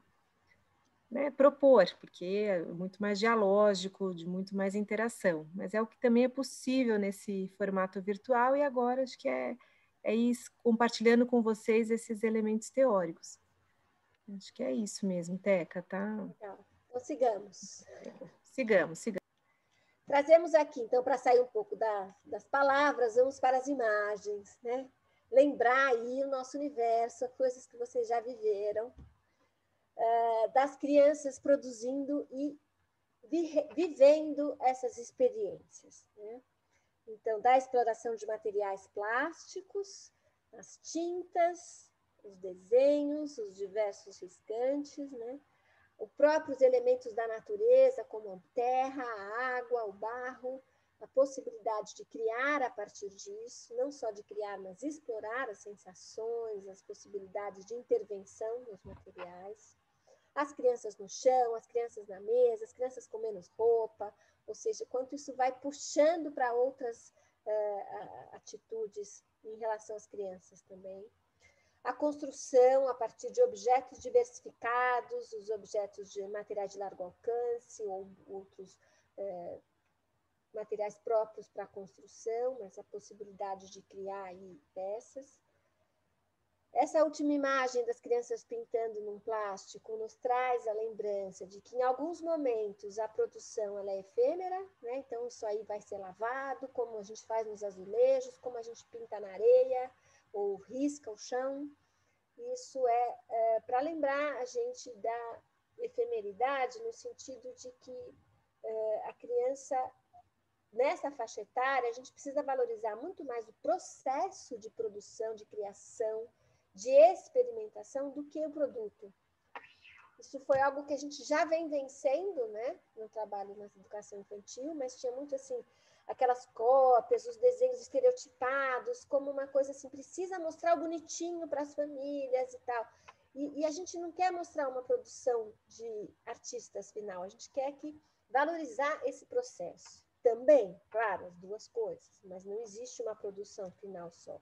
né, propor, porque é muito mais dialógico, de muito mais interação, mas é o que também é possível nesse formato virtual, e agora acho que é isso, compartilhando com vocês esses elementos teóricos. Acho que é isso mesmo, Teca, tá?
Legal. Então, sigamos.
Sigamos.
Trazemos aqui, então, para sair um pouco das palavras, vamos para as imagens, né? Lembrar aí o nosso universo, coisas que vocês já viveram, das crianças produzindo e vivendo essas experiências, né? Então, da exploração de materiais plásticos, as tintas, os desenhos, os diversos riscantes, né? Os próprios elementos da natureza, como a terra, a água, o barro, a possibilidade de criar a partir disso, não só de criar, mas explorar as sensações, as possibilidades de intervenção nos materiais. As crianças no chão, as crianças na mesa, as crianças com menos roupa, ou seja, quanto isso vai puxando para outras atitudes em relação às crianças também. A construção a partir de objetos diversificados, os objetos de materiais de largo alcance ou outros materiais próprios para a construção, mas a possibilidade de criar aí peças. Essa última imagem das crianças pintando num plástico nos traz a lembrança de que, em alguns momentos, a produção ela é efêmera, né? Então, isso aí vai ser lavado, como a gente faz nos azulejos, como a gente pinta na areia, ou risca o chão. Isso é para lembrar a gente da efemeridade, no sentido de que a criança, nessa faixa etária, a gente precisa valorizar muito mais o processo de produção, de criação, de experimentação do que o produto. Isso foi algo que a gente já vem vencendo, né, no trabalho na educação infantil, mas tinha muito assim, aquelas cópias, os desenhos estereotipados, como uma coisa assim, precisa mostrar o bonitinho para as famílias e tal. E a gente não quer mostrar uma produção de artistas final, a gente quer valorizar esse processo. Também, claro, as duas coisas, mas não existe uma produção final só.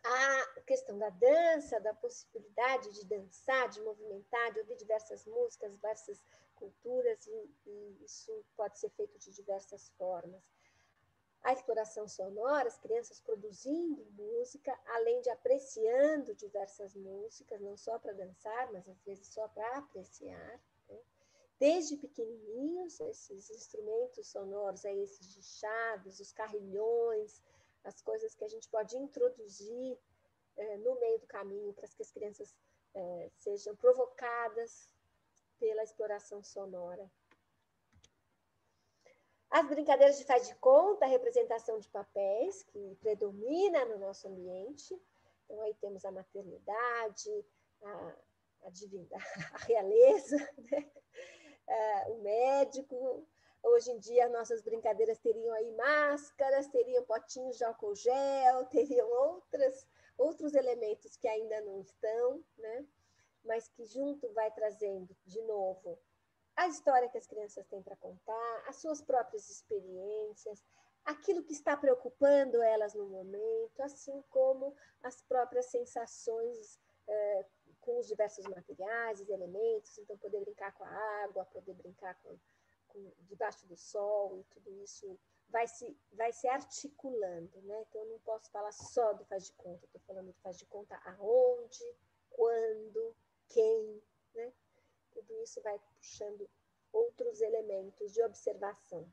A questão da dança, da possibilidade de dançar, de movimentar, de ouvir diversas músicas, diversas culturas, e isso pode ser feito de diversas formas. A exploração sonora, as crianças produzindo música, além de apreciando diversas músicas, não só para dançar, mas às vezes só para apreciar, né? Desde pequenininhos, esses instrumentos sonoros, esses de chaves, os carrilhões, as coisas que a gente pode introduzir no meio do caminho para que as crianças sejam provocadas pela exploração sonora. As brincadeiras de faz de conta, a representação de papéis, que predomina no nosso ambiente. Então, aí temos a maternidade, a divindade, a realeza, né? O médico. Hoje em dia, nossas brincadeiras teriam aí máscaras, teriam potinhos de álcool gel, teriam outros elementos que ainda não estão, né? Mas que junto vai trazendo, de novo, a história que as crianças têm para contar, as suas próprias experiências, aquilo que está preocupando elas no momento, assim como as próprias sensações com os diversos materiais, os elementos, então poder brincar com a água, poder brincar com debaixo do sol, e tudo isso vai se articulando, né? Então, eu não posso falar só do faz de conta, estou falando do faz de conta aonde, quando, quem, né? Tudo isso vai puxando outros elementos de observação.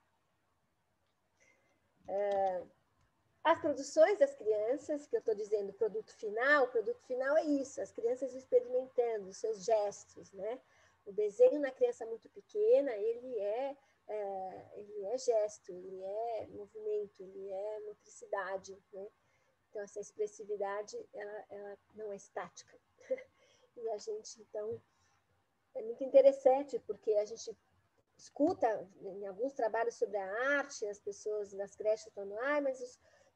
As produções das crianças, que eu estou dizendo o produto final é isso, as crianças experimentando os seus gestos, né? O desenho na criança muito pequena, ele é gesto, ele é movimento, ele é motricidade, né? Então, essa expressividade, ela não é estática. E a gente, então, é muito interessante, porque a gente escuta em alguns trabalhos sobre a arte, as pessoas nas creches falando, mas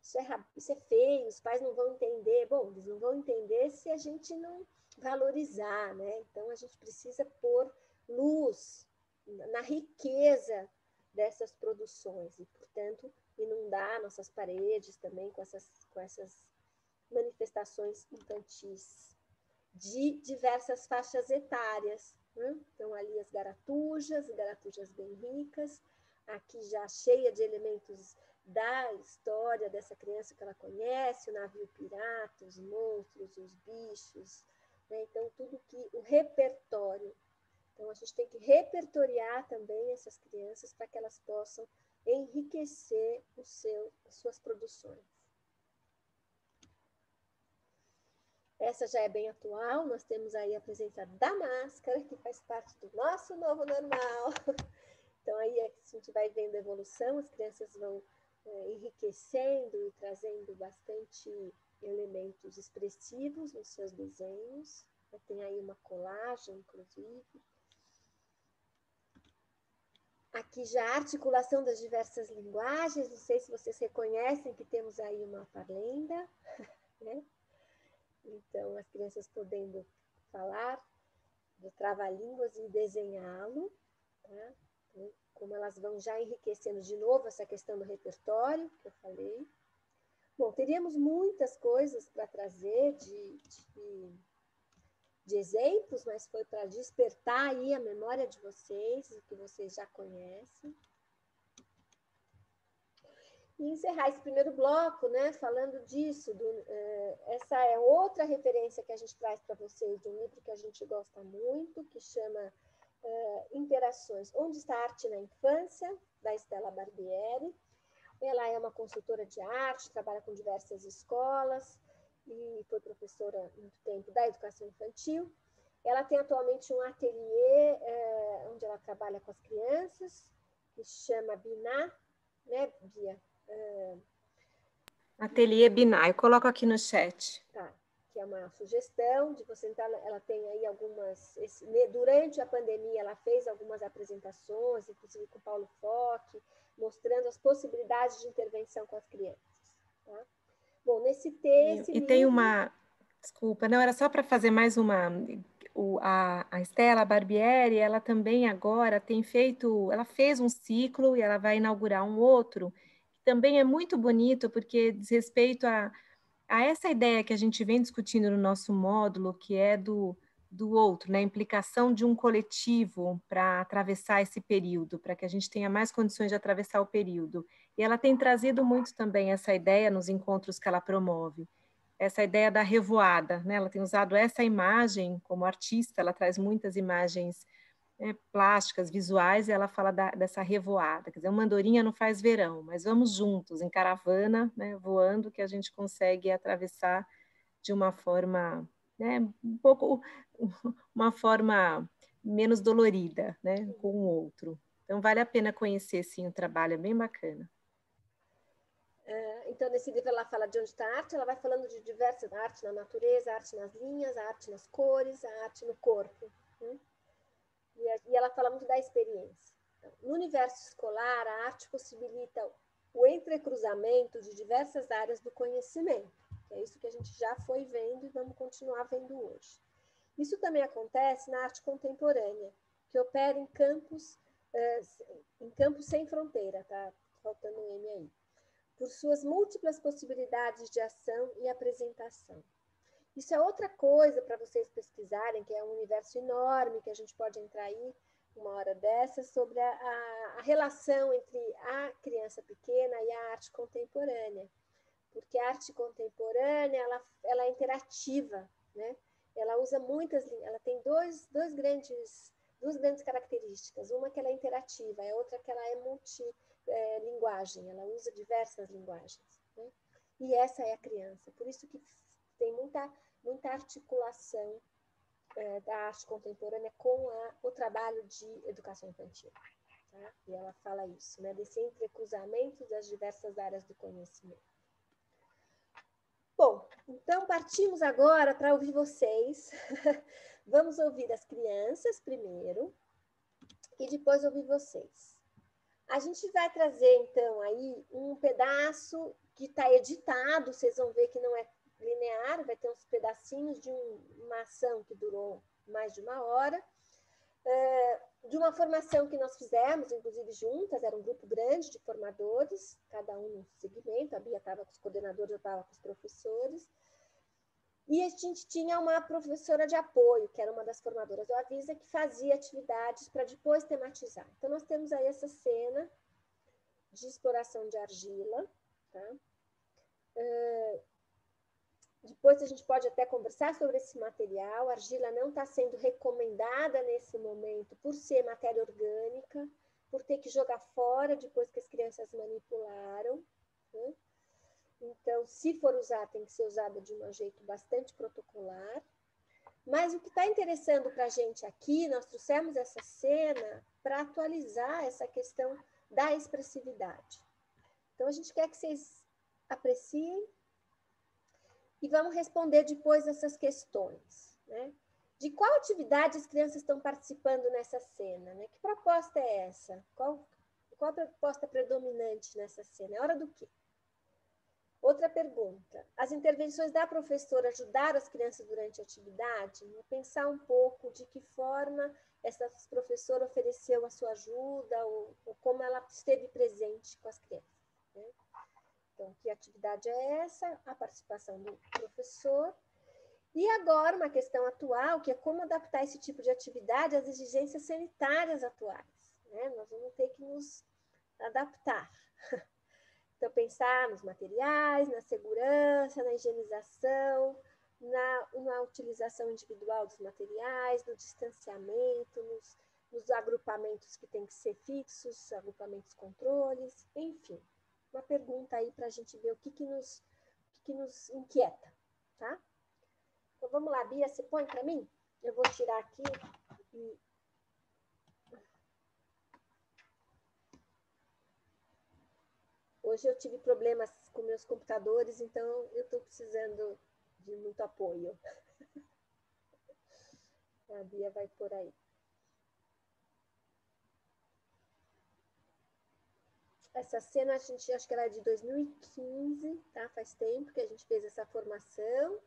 isso é feio, os pais não vão entender. Bom, eles não vão entender se a gente não valorizar, né? Então, a gente precisa pôr luz na riqueza dessas produções e, portanto, inundar nossas paredes também com essas manifestações infantis de diversas faixas etárias. Né? Então, ali as garatujas bem ricas, aqui já cheia de elementos da história dessa criança que ela conhece, o navio pirata, os monstros, os bichos, né? Então, tudo que o repertório. Então, a gente tem que repertoriar também essas crianças para que elas possam enriquecer as suas produções. Essa já é bem atual, nós temos aí a presença da máscara, que faz parte do nosso novo normal. Então, aí a gente vai vendo a evolução, as crianças vão enriquecendo e trazendo bastante elementos expressivos nos seus desenhos. Tem aí uma colagem, inclusive. Aqui já a articulação das diversas linguagens, não sei se vocês reconhecem que temos aí uma parlenda, né? Então, as crianças podendo falar do trava-línguas e desenhá-lo, tá? Então, como elas vão já enriquecendo de novo essa questão do repertório, que eu falei. Bom, teríamos muitas coisas para trazer de exemplos, mas foi para despertar aí a memória de vocês, o que vocês já conhecem. E encerrar esse primeiro bloco, né, falando disso. Essa é outra referência que a gente traz para vocês, de um livro que a gente gosta muito, que chama Interações. Onde está a arte na infância? Da Stella Barbieri. Ela é uma consultora de arte, trabalha com diversas escolas e foi professora há muito tempo da educação infantil. Ela tem atualmente um ateliê onde ela trabalha com as crianças, que chama Biná, né, Bia?
Ateliê Biná, eu coloco aqui no chat.
Tá, que é uma sugestão de você entrar. Ela tem aí algumas. Durante a pandemia, ela fez algumas apresentações, inclusive com Paulo Foch, mostrando as possibilidades de intervenção com as crianças. Tá? Bom, nesse texto.
E tem uma. Desculpa, não, era só para fazer mais uma. A Stella Barbieri, ela também agora tem feito. Ela fez um ciclo e ela vai inaugurar um outro, que também é muito bonito, porque diz respeito a essa ideia que a gente vem discutindo no nosso módulo, que é do outro, né? A implicação de um coletivo para atravessar esse período, para que a gente tenha mais condições de atravessar o período. E ela tem trazido muito também essa ideia nos encontros que ela promove, essa ideia da revoada, né? Ela tem usado essa imagem como artista, ela traz muitas imagens plásticas, visuais, e ela fala dessa revoada, quer dizer, uma andorinha não faz verão, mas vamos juntos, em caravana, né, voando, que a gente consegue atravessar de uma forma, né, uma forma menos dolorida, né, com o outro. Então, vale a pena conhecer, sim, o trabalho, é bem bacana.
Então, nesse livro ela fala de onde está a arte, ela vai falando de diversas artes na natureza, a arte nas linhas, a arte nas cores, a arte no corpo. Né? E ela fala muito da experiência. Então, no universo escolar, a arte possibilita o entrecruzamento de diversas áreas do conhecimento. É isso que a gente já foi vendo e vamos continuar vendo hoje. Isso também acontece na arte contemporânea, que opera em campos sem fronteira, tá faltando um M aí, por suas múltiplas possibilidades de ação e apresentação. Isso é outra coisa para vocês pesquisarem, que é um universo enorme, que a gente pode entrar aí uma hora dessa, sobre a relação entre a criança pequena e a arte contemporânea. Porque a arte contemporânea, ela é interativa, né? Ela usa ela tem duas grandes características. Uma que ela é interativa, a outra que ela é multilinguagem, ela usa diversas linguagens. Né? E essa é a criança. Por isso que tem muita articulação da arte contemporânea com o trabalho de educação infantil. Tá? E ela fala isso, né? Desse entrecruzamento das diversas áreas do conhecimento. Bom, então partimos agora para ouvir vocês. Vamos ouvir as crianças primeiro e depois ouvir vocês. A gente vai trazer, então, aí um pedaço que está editado, vocês vão ver que não é linear, vai ter uns pedacinhos de uma ação que durou mais de uma hora, de uma formação que nós fizemos, inclusive juntas, era um grupo grande de formadores, cada um num segmento, a Bia estava com os coordenadores, eu estava com os professores, e a gente tinha uma professora de apoio, que era uma das formadoras do Avisa, que fazia atividades para depois tematizar. Então, nós temos aí essa cena de exploração de argila, tá? Depois a gente pode até conversar sobre esse material. A argila não está sendo recomendada nesse momento por ser matéria orgânica, por ter que jogar fora depois que as crianças manipularam, né? Então, se for usar, tem que ser usada de um jeito bastante protocolar. Mas o que está interessando para a gente aqui, nós trouxemos essa cena para atualizar essa questão da expressividade. Então, a gente quer que vocês apreciem e vamos responder depois essas questões, né? De qual atividade as crianças estão participando nessa cena, né? Que proposta é essa? Qual a proposta predominante nessa cena? É hora do quê? Outra pergunta. As intervenções da professora ajudaram as crianças durante a atividade? Pensar um pouco de que forma essa professora ofereceu a sua ajuda ou como ela esteve presente com as crianças, né? Então, que atividade é essa? A participação do professor. E agora, uma questão atual, que é como adaptar esse tipo de atividade às exigências sanitárias atuais, né? Nós vamos ter que nos adaptar. Então, pensar nos materiais, na segurança, na higienização, na utilização individual dos materiais, no distanciamento, nos agrupamentos que têm que ser fixos, agrupamentos controles, enfim. Uma pergunta aí para a gente ver o que nos inquieta, tá? Então, vamos lá, Bia, você põe para mim? Eu vou tirar aqui e... Hoje eu tive problemas com meus computadores, então eu estou precisando de muito apoio. A Bia vai por aí. Essa cena, a gente acho que ela é de 2015, tá? Faz tempo que a gente fez essa formação.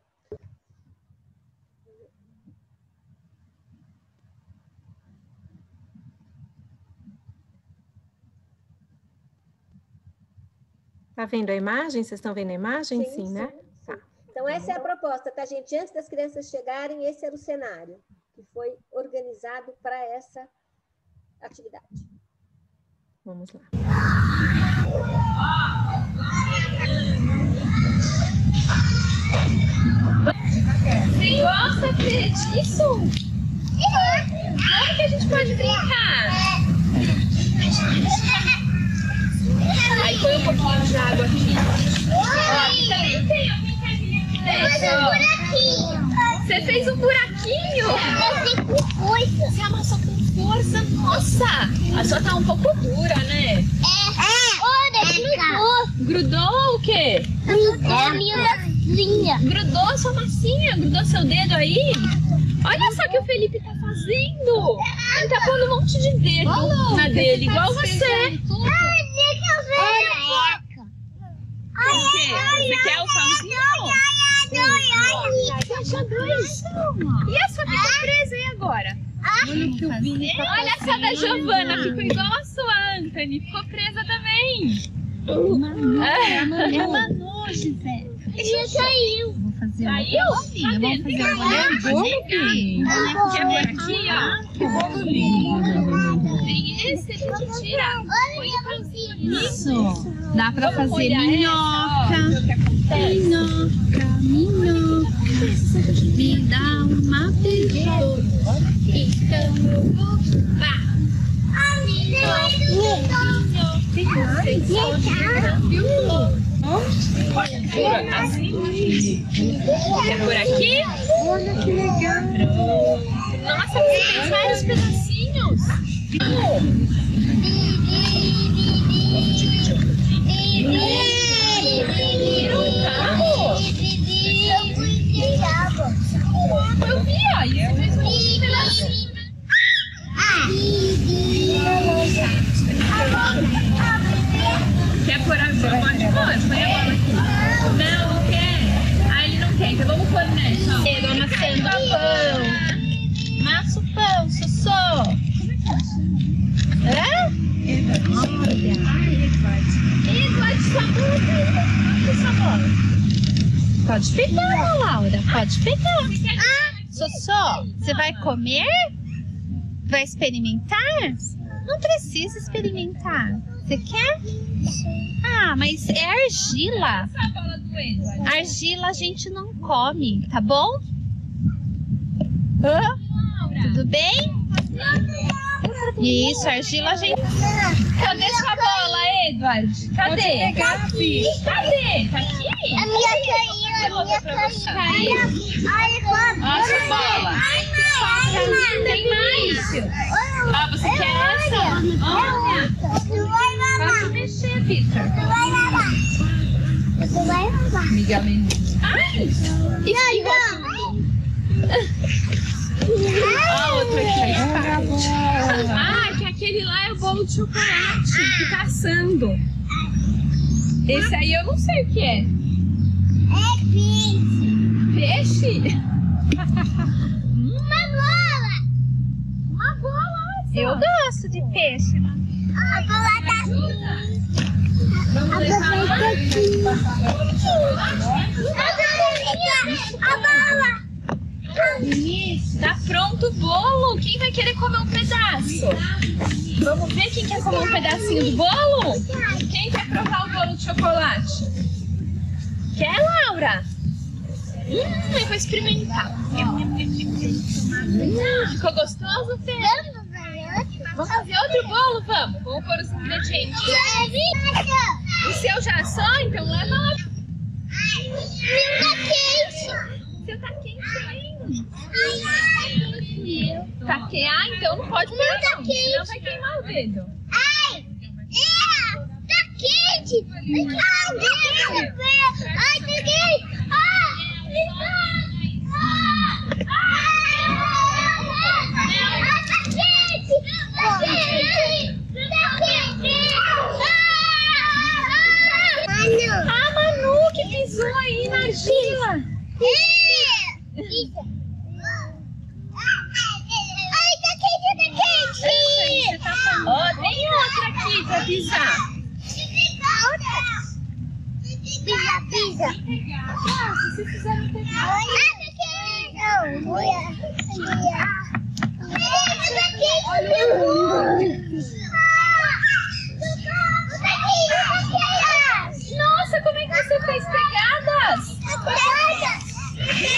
Tá vendo a imagem? Vocês estão vendo a imagem? Sim, né?
Sim. Tá. Então, essa é a proposta, tá, gente? Antes das crianças chegarem, esse era o cenário que foi organizado para essa atividade.
Vamos lá.
Você gosta disso? Como que a gente pode brincar? Aí põe um pouquinho de água aqui. Ó, aqui também tem uma brincadinha. Você fez um buraquinho?
Eu fiz com força.
Você amassou com força? Nossa! A sua tá um pouco dura, né?
Olha,
Grudou o quê?
grudou a minha massinha.
Grudou a sua massinha? Grudou seu dedo aí? Olha só o que o Felipe tá fazendo. Ele tá pondo um monte de dedo na dele, igual você. O quê? Você quer o pãozinho? Deixa dois. E a sua ficou presa aí agora? Olha essa da Giovana, ficou igual a sua, Anthony. Ficou presa também.
É Manu, Gisele. Ele saiu.
Vou fazer saiu? Tá dentro. Quer por aqui, ó? Que bolo lindo. Tem esse, a gente tira. Põe o pãozinho.
Isso. Dá pra fazer minhoca. Minhoca. Me dá uma beijada.
Então eu vou. Vá. É por aqui?
Olha que legal.
Nossa, você fez vários pedacinhos. Virou um carro? Eu vi, ó. E você fez um pedacinho. Quer pôr a bola? Pode pôr, põe a bola aqui. Não, não quer. Ah, ele não quer, então vamos pôr nessa. Amassando pão. Massa o pão, Sossô.
Pode pegar, Laura. Pode pegar. Sossô, você vai comer? Vai experimentar? Não precisa experimentar. Você quer? Ah, mas é argila. Argila a gente não come, tá bom? Tudo bem? Isso, argila a gente...
Cadê sua bola, Edward? Cadê? Cadê? Tá aqui?
A minha caiu, a minha caiu. Olha como.
Olha essa bola. Tem mais. Ah, você quer essa? Olha.
Tu vai lavar.
Pode mexer, Victor.
Tu vai lavar. Tu vai lavar.
Miguel Mendes. Ai! Ah, outro aqui. Ah, que aquele lá é o bolo de chocolate que tá assando. Esse aí eu não sei o que é.
É peixe.
Peixe?
Uma bola.
Uma bola.
Eu gosto de peixe.
A bola tá assim. A bola tá aqui. A bola.
Tá pronto o bolo. Quem vai querer comer um pedaço? Vamos ver quem quer comer um pedacinho do bolo? Quem quer provar o bolo de chocolate? Quer, Laura? Eu vou experimentar. Ficou gostoso, Fê? Vamos fazer outro bolo? Vamos pôr os ingredientes. O seu já assou? Então leva lá. O seu tá quente ainda. Tá quente? Ah, então não pode pôr não, senão vai queimar o dedo.
Ai, tá quente. Ai, peguei.
Ah, Manu, que pisou aí na argila.
Ai, tá quente.
Ó, tem outra aqui pra pisar.
Pisa.
Se você fizer um pedaço. Nossa, como é que você fez pegadas?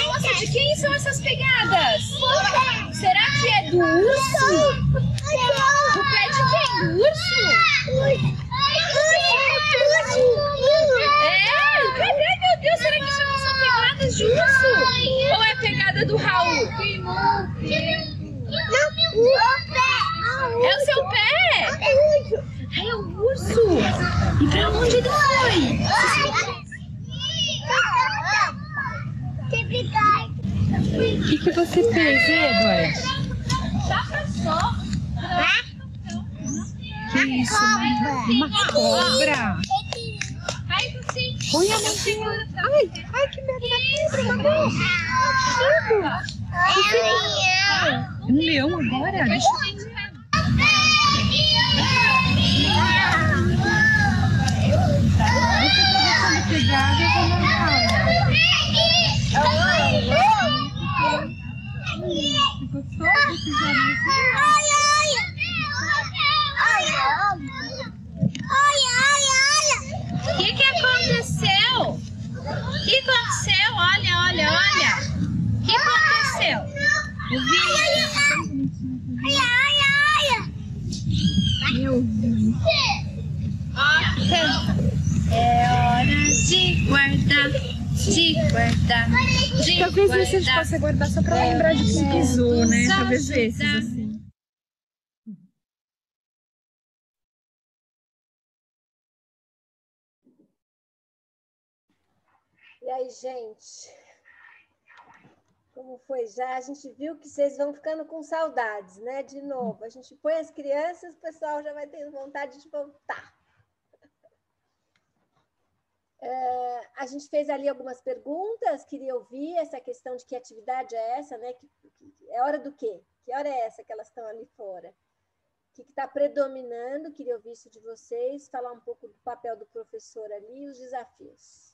Nossa, de quem são essas pegadas? Será que é do urso? Do pé de quem? Do urso? É? Cadê, meu Deus? Será que isso não são pegadas de urso? Ou é pegada do Raul? É o seu pé? É o urso? E pra onde ele foi? O que você fez, Edward? Dá pra só.
Que isso? Uma cobra.
Aí você...
Olha a mãozinha. Ai, que medo. Um leão agora? Pegada, eu vou mandar. Gostou desse jardim?
O que aconteceu? O que aconteceu? Olha. O que aconteceu? O vídeo.
Meu Deus.
É hora de guardar.
Talvez esse a gente possa guardar só pra lembrar de quem pisou, né? Talvez esses, assim.
E aí, gente? Como foi já? A gente viu que vocês vão ficando com saudades, né? De novo, a gente põe as crianças, o pessoal já vai ter vontade de voltar. A gente fez ali algumas perguntas, queria ouvir essa questão de que atividade é essa, né? É hora do quê? Que hora é essa que elas estão ali fora? O que está predominando? Queria ouvir isso de vocês, falar um pouco do papel do professor ali e os desafios.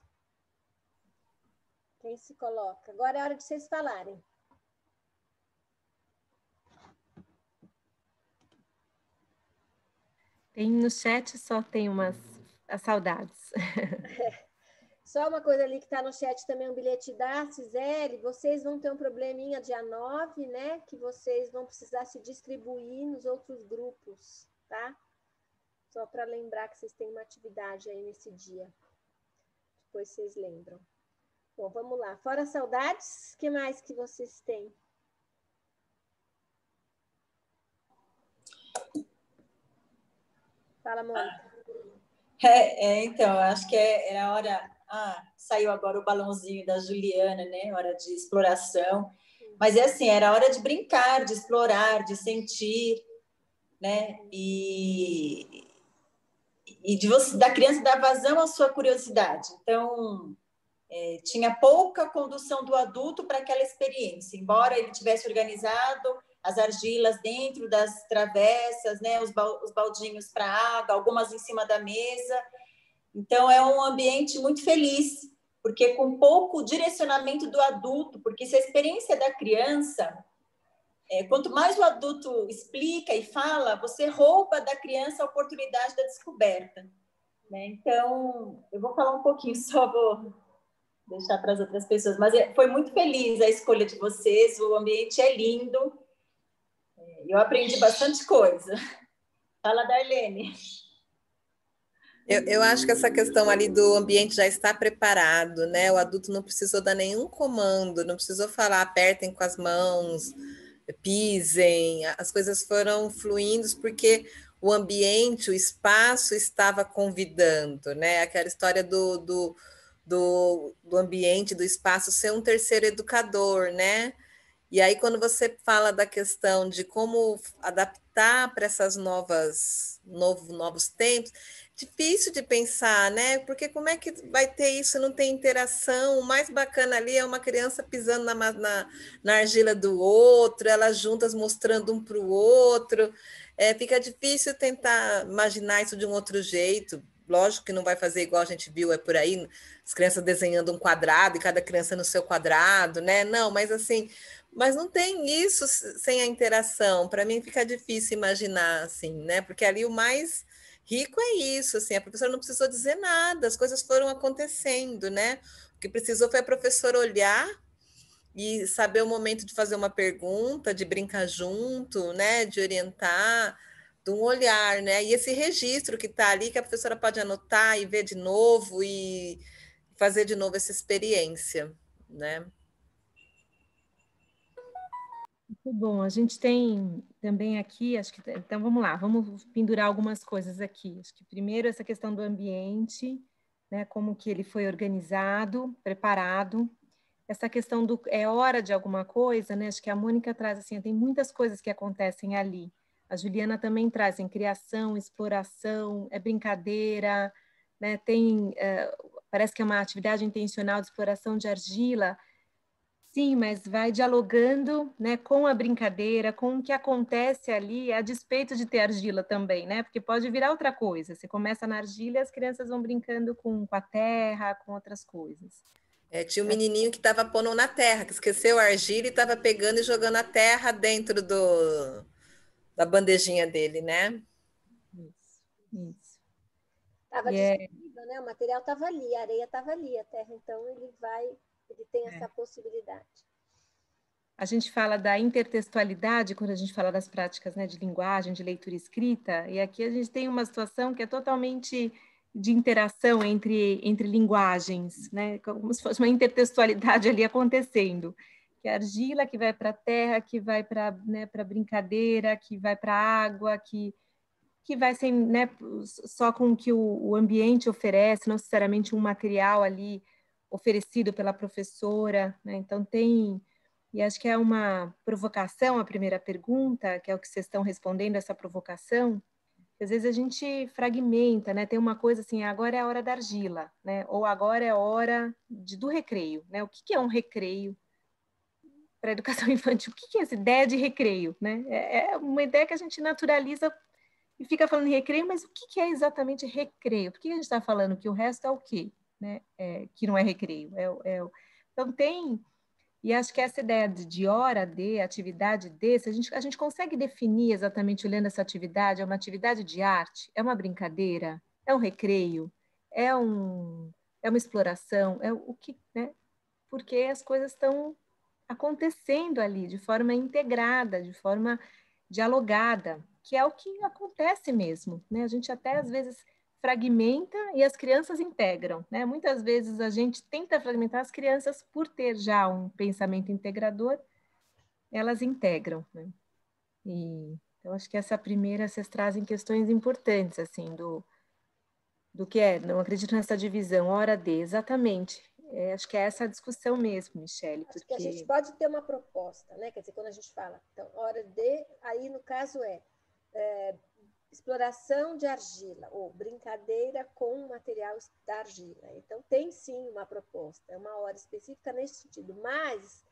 Quem se coloca? Agora é a hora de vocês falarem.
Tem no chat, só tem as saudades.
Só uma coisa ali que está no chat também, um bilhete da Cisele, vocês vão ter um probleminha dia 9, né? Que vocês vão precisar se distribuir nos outros grupos, tá? Só para lembrar que vocês têm uma atividade aí nesse dia. Depois vocês lembram. Bom, vamos lá. Fora saudades, o que mais que vocês têm? Fala, Mônica.
Então, eu acho que era a hora... saiu agora o balãozinho da Juliana, né? Hora de exploração. Mas é assim, era hora de brincar, de explorar, de sentir, né? E da criança dar vazão à sua curiosidade. Então, tinha pouca condução do adulto para aquela experiência. Embora ele tivesse organizado as argilas dentro das travessas, né? Os baldinhos para água, algumas em cima da mesa. Então, é um ambiente muito feliz, porque com pouco direcionamento do adulto, porque se a experiência da criança, quanto mais o adulto explica e fala, você rouba da criança a oportunidade da descoberta, né? Então, eu vou falar um pouquinho, só vou deixar para as outras pessoas, mas foi muito feliz a escolha de vocês, o ambiente é lindo, eu aprendi bastante coisa. Fala, Darlene.
Eu acho que essa questão ali do ambiente já está preparado, né? O adulto não precisou dar nenhum comando, não precisou falar apertem com as mãos, pisem, as coisas foram fluindo porque o ambiente, o espaço estava convidando, né? Aquela história do ambiente, do espaço ser um terceiro educador, né? E aí, quando você fala da questão de como adaptar para essas novos tempos, difícil de pensar, né? Porque como é que vai ter isso? Não tem interação. O mais bacana ali é uma criança pisando na argila do outro, elas juntas mostrando um para o outro. Fica difícil tentar imaginar isso de um outro jeito. Lógico que não vai fazer igual a gente viu por aí, as crianças desenhando um quadrado e cada criança no seu quadrado, né? Não, mas assim, mas não tem isso sem a interação. Para mim fica difícil imaginar assim, né? Porque ali o mais rico é isso, assim, a professora não precisou dizer nada, as coisas foram acontecendo, né? O que precisou foi a professora olhar e saber o momento de fazer uma pergunta, de brincar junto, né? De orientar, de um olhar, né? E esse registro que está ali, que a professora pode anotar e ver de novo e fazer de novo essa experiência, né?
Muito bom. A gente tem também aqui, acho que então vamos lá, vamos pendurar algumas coisas aqui. Acho que primeiro essa questão do ambiente, né? Como que ele foi organizado, preparado. Essa questão do é hora de alguma coisa, né? Acho que a Mônica traz assim, tem muitas coisas que acontecem ali. A Juliana também traz em criação, exploração, brincadeira, né? Tem parece que é uma atividade intencional de exploração de argila. Sim, mas vai dialogando, né, com a brincadeira, com o que acontece ali, a despeito de ter argila também, né? Porque pode virar outra coisa. Você começa na argila e as crianças vão brincando com a terra, com outras coisas.
Tinha um menininho que estava pondo na terra, que esqueceu a argila e estava pegando e jogando a terra dentro da bandejinha dele, né?
Isso.
Estava disponível, né? O material estava ali, a areia estava ali, a terra, então ele tem essa possibilidade.
A gente fala da intertextualidade quando a gente fala das práticas, né, de linguagem, de leitura e escrita, e aqui a gente tem uma situação que é totalmente de interação entre linguagens, né, como se fosse uma intertextualidade ali acontecendo, que é a argila que vai para a terra, que vai para, né, para brincadeira, que vai para a água, que vai sem, né, só com o que o ambiente oferece, não necessariamente um material ali oferecido pela professora, né? Então tem, e acho que é uma provocação a primeira pergunta, que é o que vocês estão respondendo, essa provocação, que às vezes a gente fragmenta, né? Tem uma coisa assim, agora é a hora da argila, né? Ou agora é a hora do recreio, né? O que é um recreio para a educação infantil? O que é essa ideia de recreio, né? É uma ideia que a gente naturaliza e fica falando em recreio, mas o que é exatamente recreio? Por que a gente está falando que o resto é o quê? Né? Que não é recreio. Então, e acho que essa ideia de hora de, atividade de, a gente consegue definir exatamente, olhando essa atividade, é uma atividade de arte, é uma brincadeira, é um recreio, é uma exploração, é o que, né? Porque as coisas estão acontecendo ali de forma integrada, de forma dialogada, que é o que acontece mesmo, né? A gente até às vezes fragmenta e as crianças integram, né? Muitas vezes a gente tenta fragmentar as crianças por ter já um pensamento integrador, elas integram, né? E eu acho que essa primeira, vocês trazem questões importantes, assim, do que não acredito nessa divisão, hora de, exatamente. Acho que é essa a discussão mesmo, Michele.
Porque... Acho que a gente pode ter uma proposta, né? Quer dizer, quando a gente fala, então, hora de, aí no caso exploração de argila, ou brincadeira com material da argila. Então, tem sim uma proposta, é uma hora específica nesse sentido, mas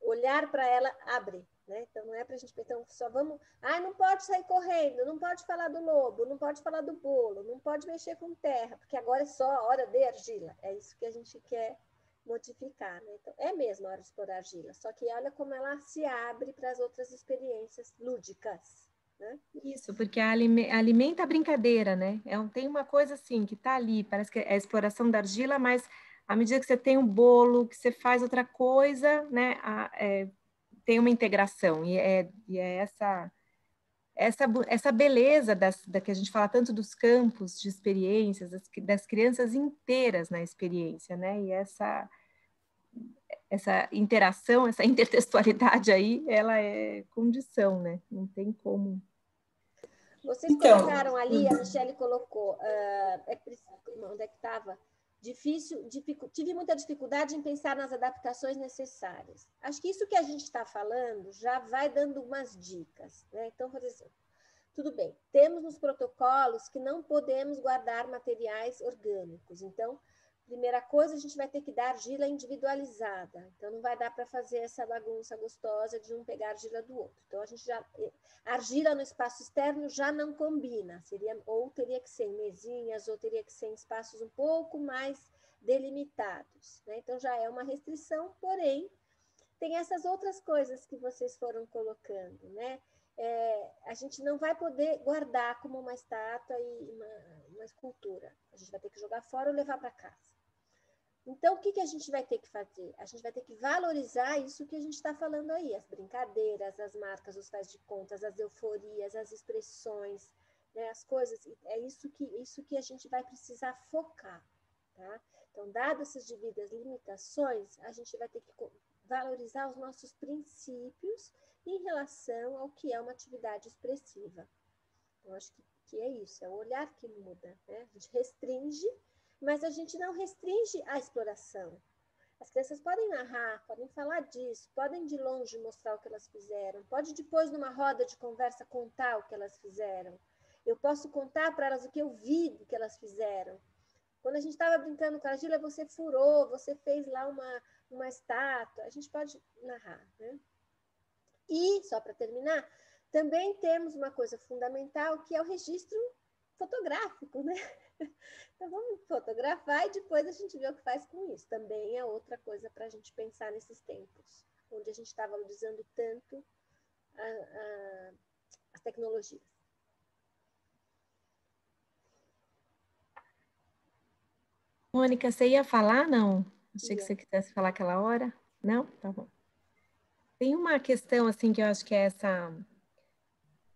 olhar para ela abre, né? Então, não é para a gente pensar, então, só vamos... não pode sair correndo, não pode falar do lobo, não pode falar do bolo, não pode mexer com terra, porque agora é só a hora de argila. É isso que a gente quer modificar, né? Então, é mesmo a hora de explorar argila, só que olha como ela se abre para as outras experiências lúdicas, né?
Isso, porque alimenta a brincadeira, né? Tem uma coisa assim que está ali, parece que é a exploração da argila, mas à medida que você tem um bolo, que você faz outra coisa, né? Tem uma integração, e é essa beleza da que a gente fala tanto dos campos de experiências, das crianças inteiras na experiência, né? E essa interação, essa intertextualidade aí, ela é condição, né? Não tem como.
Vocês colocaram ali, a Michele colocou, onde é que estava? Tive muita dificuldade em pensar nas adaptações necessárias. Acho que isso que a gente está falando já vai dando umas dicas, né? Então, por exemplo, tudo bem, temos nos protocolos que não podemos guardar materiais orgânicos. Então, primeira coisa, a gente vai ter que dar argila individualizada. Então, não vai dar para fazer essa bagunça gostosa de um pegar argila do outro. Então, argila no espaço externo já não combina. Ou teria que ser em mesinhas, ou teria que ser em espaços um pouco mais delimitados, né? Então, já é uma restrição, porém, tem essas outras coisas que vocês foram colocando, né? A gente não vai poder guardar como uma estátua e uma escultura. A gente vai ter que jogar fora ou levar para casa. Então, o que a gente vai ter que fazer? A gente vai ter que valorizar isso que a gente está falando aí, as brincadeiras, as marcas, os faz de contas, as euforias, as expressões, né, as coisas. É isso que a gente vai precisar focar, tá? Então, dadas essas devidas limitações, a gente vai ter que valorizar os nossos princípios em relação ao que é uma atividade expressiva. Então, acho que é isso, é o olhar que muda, né? A gente restringe, mas a gente não restringe a exploração. As crianças podem narrar, podem falar disso, podem de longe mostrar o que elas fizeram, pode depois, numa roda de conversa, contar o que elas fizeram. Eu posso contar para elas o que eu vi do que elas fizeram. Quando a gente estava brincando com a argila, você furou, você fez lá uma estátua, a gente pode narrar, né? E, só para terminar, também temos uma coisa fundamental, que é o registro fotográfico, né? Então, vamos fotografar e depois a gente vê o que faz com isso. Também é outra coisa para a gente pensar nesses tempos, onde a gente está valorizando tanto as tecnologias.
Mônica, você ia falar? Não? Achei que você quisesse falar aquela hora. Não? Tá bom. Tem uma questão, assim, que eu acho que é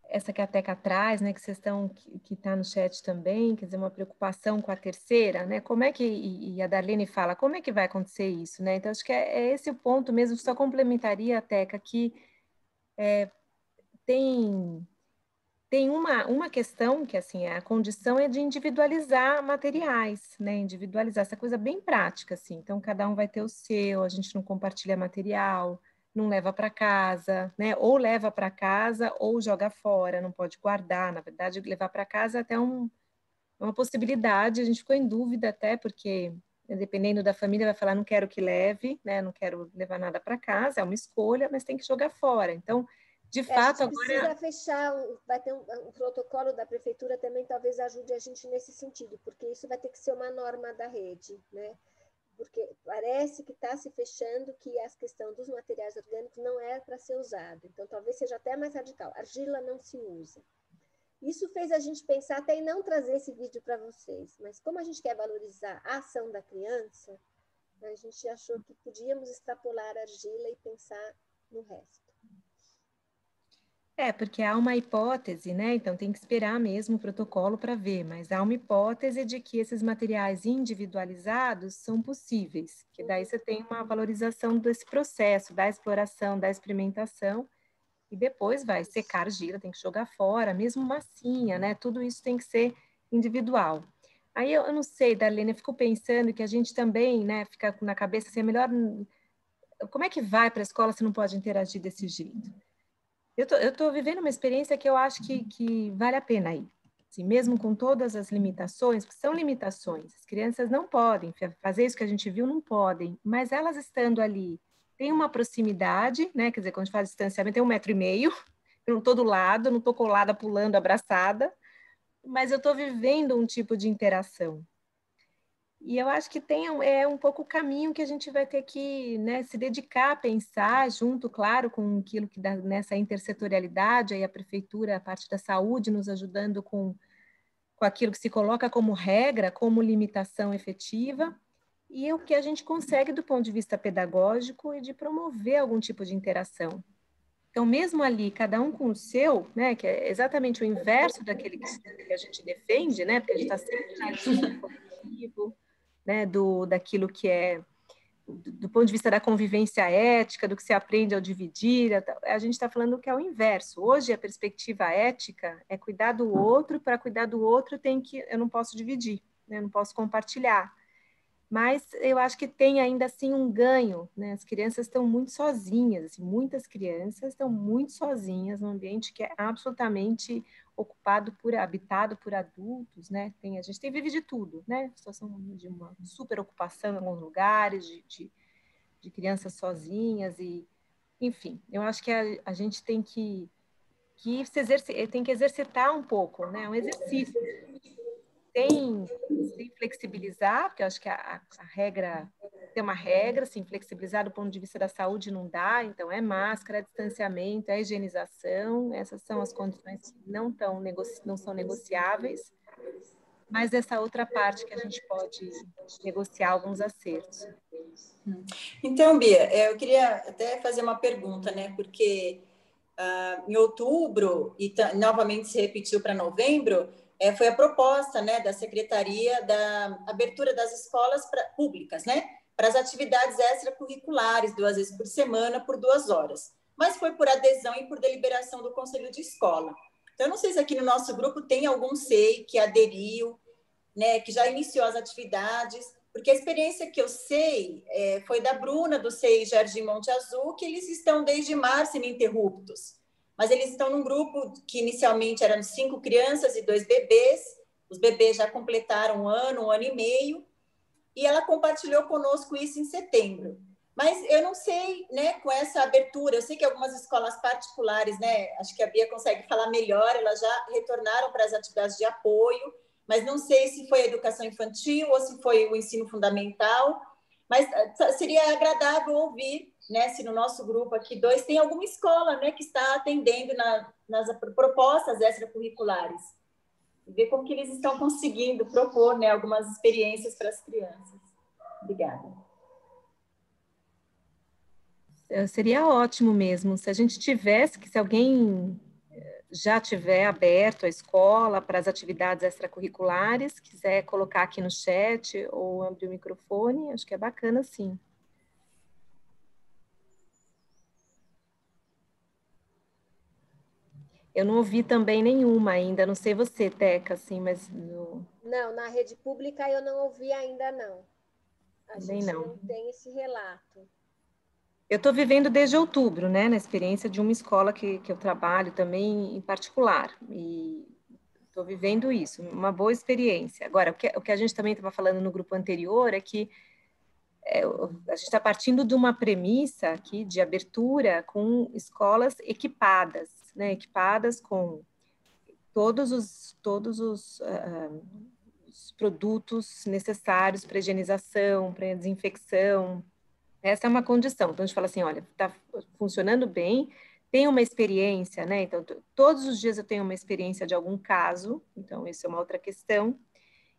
essa que a Teca traz, né, que vocês estão, que está no chat também, quer dizer, uma preocupação com a terceira, né, como é que, e a Darlene fala, como é que vai acontecer isso, né, então acho que é esse o ponto mesmo, só complementaria, Teca, que tem uma questão que, assim, a condição é de individualizar materiais, né, individualizar essa coisa bem prática, assim, então cada um vai ter o seu, a gente não compartilha material, não leva para casa, né? Ou leva para casa ou joga fora, não pode guardar. Na verdade, levar para casa é até uma possibilidade. A gente ficou em dúvida até, porque dependendo da família vai falar, não quero que leve, né? Não quero levar nada para casa, é uma escolha, mas tem que jogar fora. Então, de fato,
a gente precisa fechar, vai ter um protocolo da prefeitura também, talvez ajude a gente nesse sentido, porque isso vai ter que ser uma norma da rede, né? porque parece que está se fechando que a questão dos materiais orgânicos não é para ser usado. Então, talvez seja até mais radical. Argila não se usa. Isso fez a gente pensar até em não trazer esse vídeo para vocês, mas como a gente quer valorizar a ação da criança, a gente achou que podíamos extrapolar a argila e pensar no resto.
Porque há uma hipótese, né? Então tem que esperar mesmo o protocolo para ver, mas há uma hipótese de que esses materiais individualizados são possíveis, que daí você tem uma valorização desse processo, da exploração, da experimentação, e depois vai secar argila, tem que jogar fora, mesmo massinha, né? Tudo isso tem que ser individual. Aí eu não sei, Darlene, eu fico pensando que a gente também, né, fica na cabeça assim, é melhor... Como é que vai para a escola se não pode interagir desse jeito? Eu tô vivendo uma experiência que eu acho que vale a pena ir. Assim, mesmo com todas as limitações, porque são limitações, as crianças não podem fazer isso que a gente viu, não podem, mas elas estando ali, tem uma proximidade, né? Quer dizer, quando a gente faz distanciamento, tem 1,5 metros, eu não estou do lado, não estou colada, pulando, abraçada, mas eu estou vivendo um tipo de interação. E eu acho que é um pouco o caminho que a gente vai ter que, né, se dedicar a pensar, junto, claro, com aquilo que dá nessa intersetorialidade, aí a prefeitura, a parte da saúde, nos ajudando com aquilo que se coloca como regra, como limitação efetiva, e o que a gente consegue do ponto de vista pedagógico e de promover algum tipo de interação. Então, mesmo ali, cada um com o seu, né, que é exatamente o inverso daquele que a gente defende, né, porque a gente está sempre na linha do coletivo, né, daquilo que é, do ponto de vista da convivência ética, do que se aprende ao dividir, a gente está falando que é o inverso. Hoje, a perspectiva ética é cuidar do outro, para cuidar do outro eu não posso dividir, né, eu não posso compartilhar. Mas eu acho que tem ainda assim um ganho, né? As crianças estão muito sozinhas, assim, muitas crianças estão muito sozinhas num ambiente que é absolutamente habitado por adultos, né? A gente vive de tudo, né? Situação de uma super ocupação em alguns lugares, de crianças sozinhas e, enfim, eu acho que a gente tem que exercitar um pouco, né? Um exercício. Sem flexibilizar, porque eu acho que a regra tem uma regra, assim, flexibilizar do ponto de vista da saúde não dá, então é máscara, é distanciamento, é higienização, essas são as condições que não são negociáveis, mas essa outra parte que a gente pode negociar alguns acertos.
Então, Bia, eu queria até fazer uma pergunta, né, porque em outubro, e novamente se repetiu para novembro, foi a proposta, né, da Secretaria da abertura das escolas públicas, né, para as atividades extracurriculares, 2 vezes por semana, por 2 horas. Mas foi por adesão e por deliberação do Conselho de Escola. Então, eu não sei se aqui no nosso grupo tem algum SEI que aderiu, né, que já iniciou as atividades, porque a experiência que eu sei foi da Bruna, do SEI Jardim Monte Azul, que eles estão desde março ininterruptos. Mas eles estão num grupo que inicialmente eram 5 crianças e 2 bebês. Os bebês já completaram 1 ano e meio, e ela compartilhou conosco isso em setembro. Mas eu não sei, né, com essa abertura, eu sei que algumas escolas particulares, né, acho que a Bia consegue falar melhor, elas já retornaram para as atividades de apoio, mas não sei se foi a educação infantil ou se foi o ensino fundamental, mas seria agradável ouvir, né, se no nosso grupo aqui 2 tem alguma escola, né, que está atendendo nas propostas extracurriculares, e ver como que eles estão conseguindo propor, né, algumas experiências para as crianças. Obrigada.
Seria ótimo mesmo, se a gente tivesse, se alguém já tiver aberto a escola para as atividades extracurriculares, quiser colocar aqui no chat ou abrir o microfone, acho que é bacana, sim. Eu não ouvi também nenhuma ainda, não sei você, Teca, assim, mas...
Não, na rede pública eu não ouvi ainda, não. A
também
gente não tem esse relato.
Eu estou vivendo desde outubro, né, na experiência de uma escola que eu trabalho também em particular, e estou vivendo isso, uma boa experiência. Agora, o que a gente também estava falando no grupo anterior é que a gente está partindo de uma premissa aqui de abertura com escolas equipadas, né, equipadas com todos os os produtos necessários para higienização, para desinfecção. Essa é uma condição. Então, a gente fala assim, olha, está funcionando bem, tem uma experiência, né? Então, todos os dias eu tenho uma experiência de algum caso, então, isso é uma outra questão.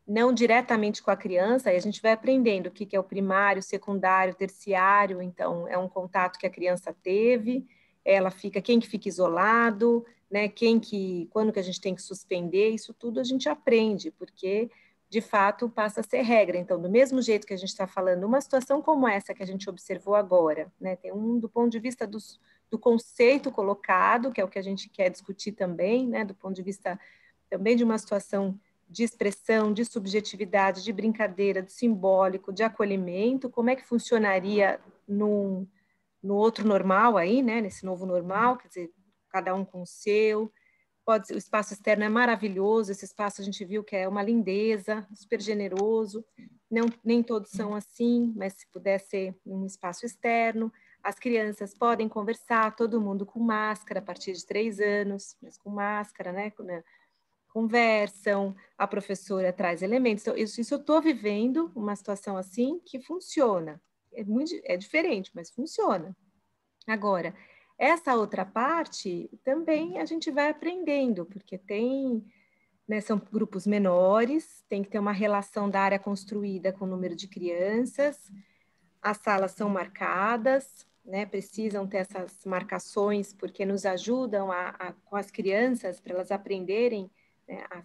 Não diretamente com a criança, aí a gente vai aprendendo o que é o primário, secundário, terciário, então, é um contato que a criança teve, quem que fica isolado, né? Quando que a gente tem que suspender, isso tudo a gente aprende, porque de fato, passa a ser regra. Então, do mesmo jeito que a gente está falando, uma situação como essa que a gente observou agora, né, tem do ponto de vista do conceito colocado, que é o que a gente quer discutir também, né, do ponto de vista também de uma situação de expressão, de subjetividade, de brincadeira, de simbólico, de acolhimento, como é que funcionaria no outro normal aí, né, nesse novo normal, quer dizer, cada um com o seu. O espaço externo é maravilhoso, esse espaço a gente viu que é uma lindeza, super generoso, nem todos são assim, mas se puder ser um espaço externo, as crianças podem conversar, todo mundo com máscara, a partir de 3 anos, mas com máscara, né, conversam, a professora traz elementos, então, isso eu estou vivendo uma situação assim que funciona, é diferente, mas funciona. Agora, essa outra parte também a gente vai aprendendo, porque são grupos menores, tem que ter uma relação da área construída com o número de crianças, as salas são marcadas, né, precisam ter essas marcações, porque nos ajudam com as crianças, para elas aprenderem, né, a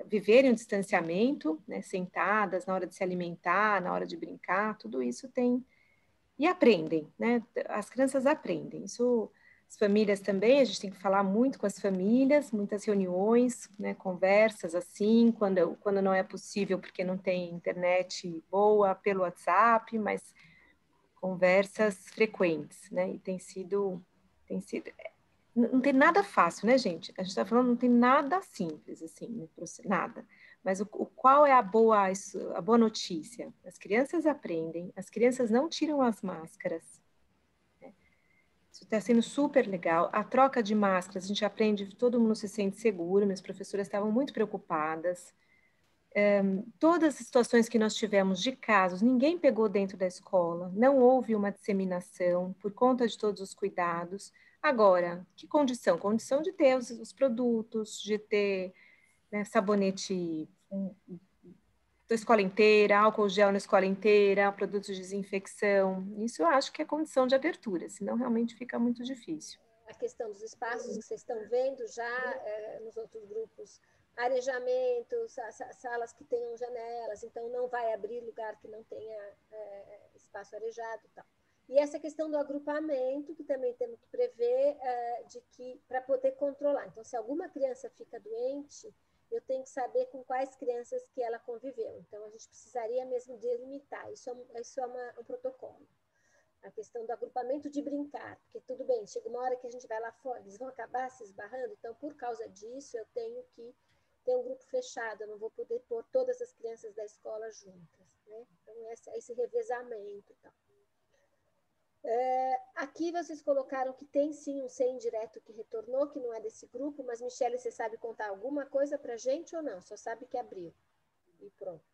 viverem o distanciamento, né, sentadas, na hora de se alimentar, na hora de brincar, tudo isso tem. E aprendem, né? As crianças aprendem. Isso, as famílias também, a gente tem que falar muito com as famílias, muitas reuniões, né? Conversas assim, quando não é possível porque não tem internet boa, pelo WhatsApp, mas conversas frequentes, né? E tem sido não tem nada fácil, né, gente? A gente está falando, não tem nada simples, assim, nada. Mas qual é a boa notícia? As crianças aprendem, as crianças não tiram as máscaras. Né? Isso está sendo super legal. A troca de máscaras, a gente aprende, todo mundo se sente seguro, minhas professoras estavam muito preocupadas. Todas as situações que nós tivemos de casos, ninguém pegou dentro da escola, não houve uma disseminação por conta de todos os cuidados. Agora, que condição? Condição de ter os produtos, de ter, né, sabonete da escola inteira, álcool gel na escola inteira, produtos de desinfecção. Isso eu acho que é condição de abertura, senão realmente fica muito difícil.
A questão dos espaços que vocês estão vendo já nos outros grupos, arejamentos, salas que tenham janelas, então não vai abrir lugar que não tenha espaço arejado e tal. E essa questão do agrupamento, que também temos que prever, de que para poder controlar. Então, se alguma criança fica doente, eu tenho que saber com quais crianças que ela conviveu. Então, a gente precisaria mesmo delimitar. Isso é um protocolo. A questão do agrupamento de brincar, porque tudo bem, chega uma hora que a gente vai lá fora, eles vão acabar se esbarrando, então, por causa disso, eu tenho que ter um grupo fechado, eu não vou poder pôr todas as crianças da escola juntas, né? Então, esse revezamento e tal. Aqui vocês colocaram que tem sim um C indireto que retornou, que não é desse grupo, mas Michele, você sabe contar alguma coisa para a gente ou não? Só sabe que abriu e pronto.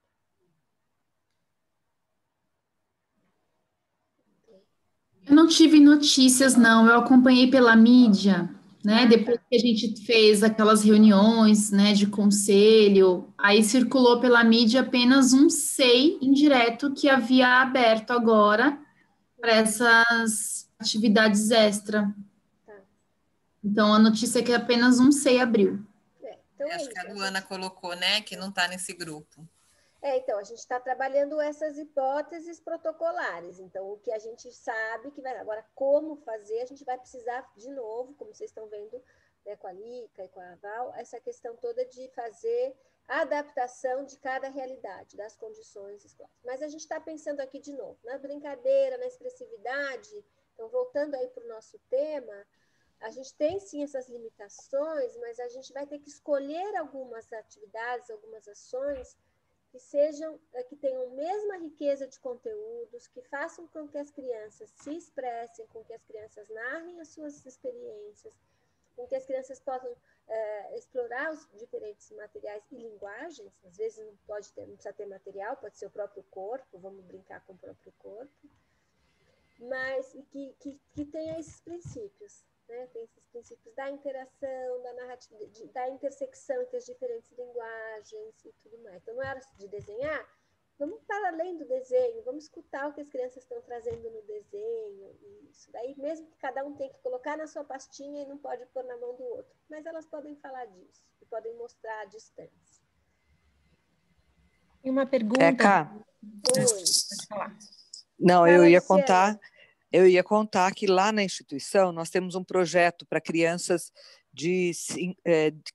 Eu não tive notícias, não. Eu acompanhei pela mídia, né? Depois que a gente fez aquelas reuniões, né, de conselho, aí circulou pela mídia apenas um SEI indireto que havia aberto agora para essas atividades extra.
Tá.
Então, a notícia é que apenas um SEI abriu.
Então
acho que a Luana colocou, né, que não está nesse grupo.
Então, a gente está trabalhando essas hipóteses protocolares. Então, o que a gente sabe que vai... Agora, como fazer, a gente vai precisar, de novo, como vocês estão vendo, né, com a Lica e com a Val, essa questão toda de fazer a adaptação de cada realidade, das condições escolares. Mas a gente está pensando aqui, de novo, na brincadeira, na expressividade. Então, voltando aí para o nosso tema, a gente tem, sim, essas limitações, mas a gente vai ter que escolher algumas atividades, algumas ações que tenham a mesma riqueza de conteúdos, que façam com que as crianças se expressem, com que as crianças narrem as suas experiências, com que as crianças possam explorar os diferentes materiais e linguagens. Às vezes não precisa ter material, pode ser o próprio corpo, vamos brincar com o próprio corpo, mas que tenha esses princípios, né? Tem esses princípios da interação, da narrativa, da intersecção entre as diferentes linguagens e tudo mais. Então, na hora de desenhar, vamos para além do desenho, vamos escutar o que as crianças estão trazendo no desenho. E isso daí, mesmo que cada um tenha que colocar na sua pastinha e não pode pôr na mão do outro, mas elas podem falar disso e podem mostrar a distância.
E uma pergunta.
Cá.
Oi.
Pode falar.
Não,
Fala,
eu ia contar que lá na instituição nós temos um projeto para crianças que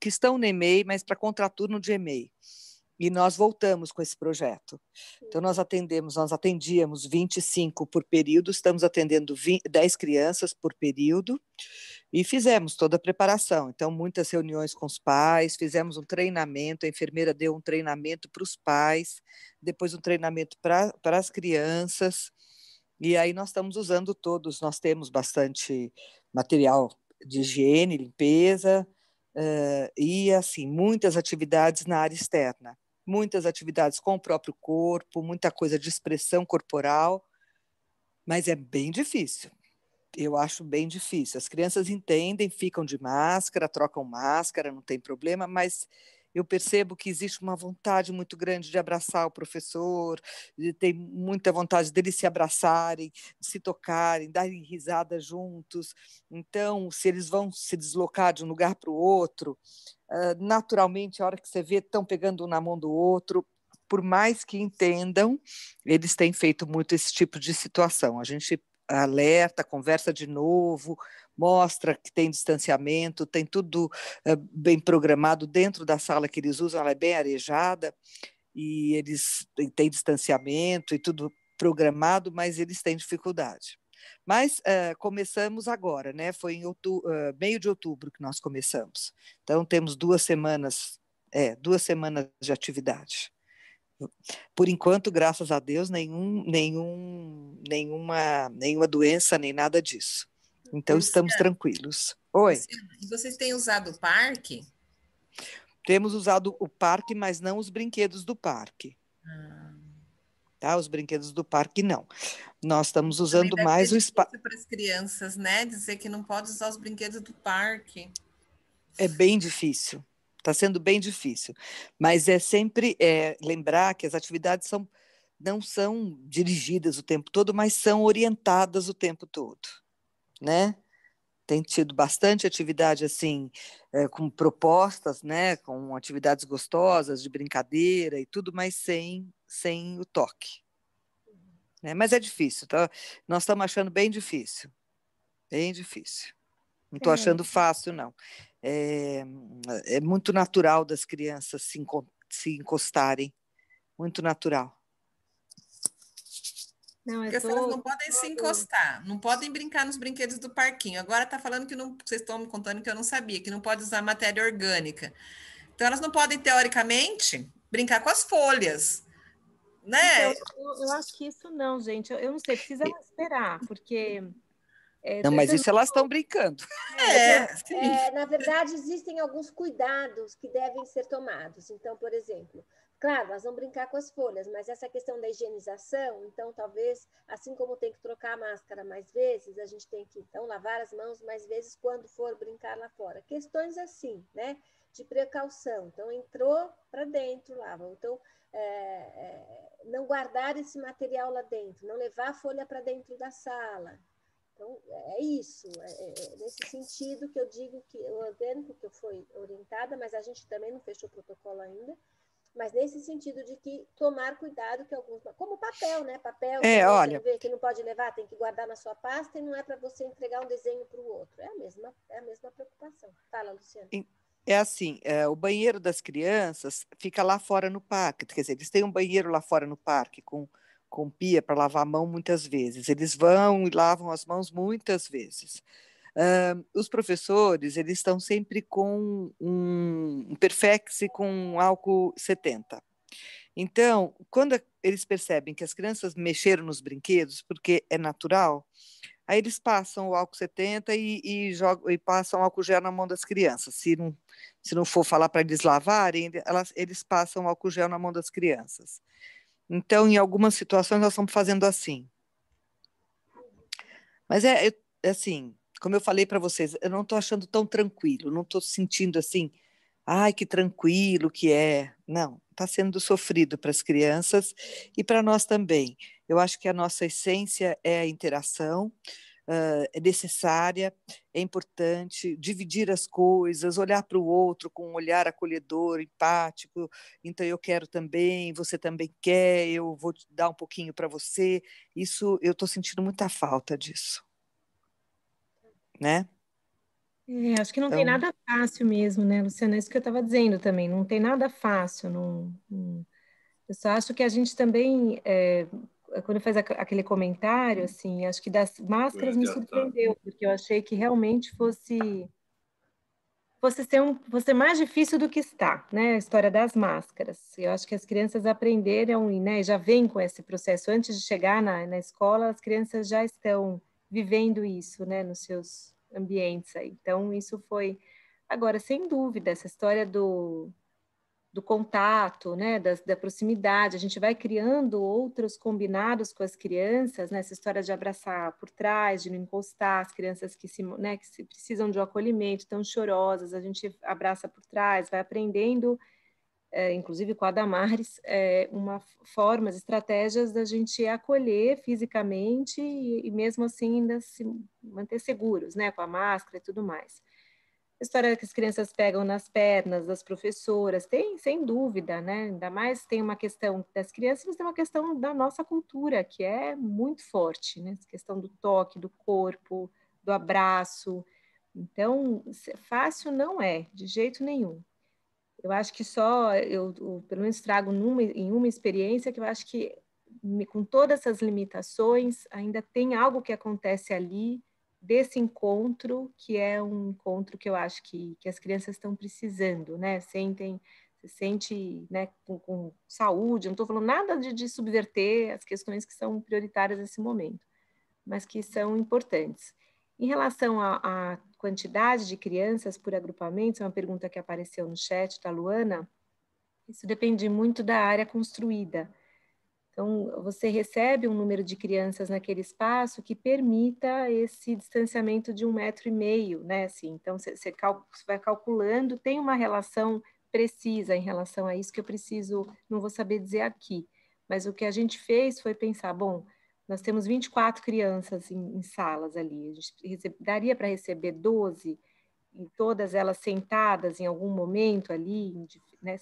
estão no EMEI, mas para contraturno de EMEI. E nós voltamos com esse projeto. Então, nós atendíamos 25 por período, estamos atendendo 10 crianças por período, e fizemos toda a preparação. Então, muitas reuniões com os pais, fizemos um treinamento, a enfermeira deu um treinamento para os pais, depois um treinamento para as crianças, e aí nós estamos usando todos, nós temos bastante material de higiene, limpeza, e assim, muitas atividades na área externa, muitas atividades com o próprio corpo, muita coisa de expressão corporal, mas é bem difícil. Eu acho bem difícil. As crianças entendem, ficam de máscara, trocam máscara, não tem problema, mas eu percebo que existe uma vontade muito grande de abraçar o professor, tem muita vontade deles se abraçarem, de se tocarem, darem risada juntos. Então, se eles vão se deslocar de um lugar para o outro, naturalmente, a hora que você vê, estão pegando um na mão do outro. Por mais que entendam, eles têm feito muito esse tipo de situação. A gente alerta, conversa de novo, mostra que tem distanciamento, tem tudo bem programado dentro da sala que eles usam, ela é bem arejada, e eles têm distanciamento e tudo programado, mas eles têm dificuldade. Mas começamos agora, né? Foi em meio de outubro que nós começamos. Então, temos 2 semanas de atividade. Por enquanto, graças a Deus, nenhuma doença, nem nada disso. Então, estamos tranquilos. Oi.
E vocês têm usado o parque?
Temos usado o parque, mas não os brinquedos do parque. Tá? Os brinquedos do parque, não. Nós estamos usando mais o espaço.
Para as crianças, né? Dizer que não pode usar os brinquedos do parque.
É bem difícil. Está sendo bem difícil, mas é sempre lembrar que as atividades não são dirigidas o tempo todo, mas são orientadas o tempo todo, né? Tem tido bastante atividade assim, com propostas, né? Com atividades gostosas, de brincadeira e tudo, mas sem o toque. Né? Mas é difícil, tá? Nós estamos achando bem difícil, bem difícil. Não estou achando fácil, não. É muito natural das crianças se encostarem. Muito natural.
Porque elas não podem se encostar, não podem brincar nos brinquedos do parquinho. Agora está falando que não, vocês estão me contando que eu não sabia, que não pode usar matéria orgânica. Então, elas não podem, teoricamente, brincar com as folhas. Né?
Então, eu acho que isso não, gente. Eu não sei, precisa esperar, porque...
Não, mas isso elas estão brincando.
Na verdade, existem alguns cuidados que devem ser tomados. Então, por exemplo, claro, elas vão brincar com as folhas, mas essa questão da higienização, então, talvez, assim como tem que trocar a máscara mais vezes, a gente tem que, então, lavar as mãos mais vezes quando for brincar lá fora. Questões assim, né? De precaução. Então, entrou para dentro, lava. Então, não guardar esse material lá dentro, não levar a folha para dentro da sala. Então, é isso, nesse sentido que eu digo que o orgânico que eu fui orientada, mas a gente também não fechou o protocolo ainda, mas nesse sentido de que tomar cuidado que alguns... Como papel, né? Papel,
olha...
você vê que não pode levar, tem que guardar na sua pasta e não é para você entregar um desenho para o outro. É a mesma preocupação. Fala, Luciana.
É assim, o banheiro das crianças fica lá fora no parque, quer dizer, eles têm um banheiro lá fora no parque com pia para lavar a mão muitas vezes. Eles vão e lavam as mãos muitas vezes. Os professores, eles estão sempre com um Perfex com álcool 70. Então, quando eles percebem que as crianças mexeram nos brinquedos, porque é natural, Aí eles passam o álcool 70 e passam o álcool gel na mão das crianças. Se não for falar para eles lavarem, eles passam o álcool gel na mão das crianças. Então, em algumas situações, nós estamos fazendo assim. Mas assim, como eu falei para vocês, eu não estou achando tão tranquilo, não estou sentindo assim, ai, que tranquilo que é. Não, está sendo sofrido para as crianças e para nós também. Eu acho que a nossa essência é a interação, é necessária, é importante dividir as coisas, olhar para o outro com um olhar acolhedor, empático. Então, eu quero também, você também quer, eu vou te dar um pouquinho para você. Isso, eu estou sentindo muita falta disso. Né?
Acho que não tem nada fácil mesmo, né, Luciana? É isso que eu estava dizendo também, não tem nada fácil. Eu só acho que a gente também, quando faz aquele comentário, assim, acho que das máscaras me surpreendeu, porque eu achei que realmente fosse ser mais difícil do que está, né? A história das máscaras. Eu acho que as crianças aprenderam e, né, já vêm com esse processo. Antes de chegar na escola, as crianças já estão vivendo isso, né, nos seus ambientes aí. Então, isso foi... Agora, sem dúvida, essa história do contato, né, da proximidade, a gente vai criando outros combinados com as crianças, né, essa história de abraçar por trás, de não encostar, as crianças que precisam de um acolhimento, tão chorosas, a gente abraça por trás, vai aprendendo, inclusive com a Damares, formas, estratégias da gente acolher fisicamente e mesmo assim ainda se manter seguros, né, com a máscara e tudo mais. A história que as crianças pegam nas pernas das professoras, tem, sem dúvida, né? Ainda mais tem uma questão das crianças, mas tem uma questão da nossa cultura, que é muito forte, né? Essa questão do toque, do corpo, do abraço. Então, fácil não é, de jeito nenhum. Eu acho que eu pelo menos trago em uma experiência que eu acho que, com todas essas limitações, ainda tem algo que acontece ali, desse encontro, que é um encontro que eu acho que as crianças estão precisando, né? Se sente, né, com saúde, não estou falando nada de subverter as questões que são prioritárias nesse momento, mas que são importantes. Em relação à quantidade de crianças por agrupamentos, é uma pergunta que apareceu no chat da Luana, isso depende muito da área construída. Então, você recebe um número de crianças naquele espaço que permita esse distanciamento de 1,5 metro, né? Assim, então, você vai calculando, tem uma relação precisa em relação a isso que eu preciso, não vou saber dizer aqui, mas o que a gente fez foi pensar, bom, nós temos 24 crianças em salas ali, a gente daria para receber 12, e todas elas sentadas em algum momento ali, né?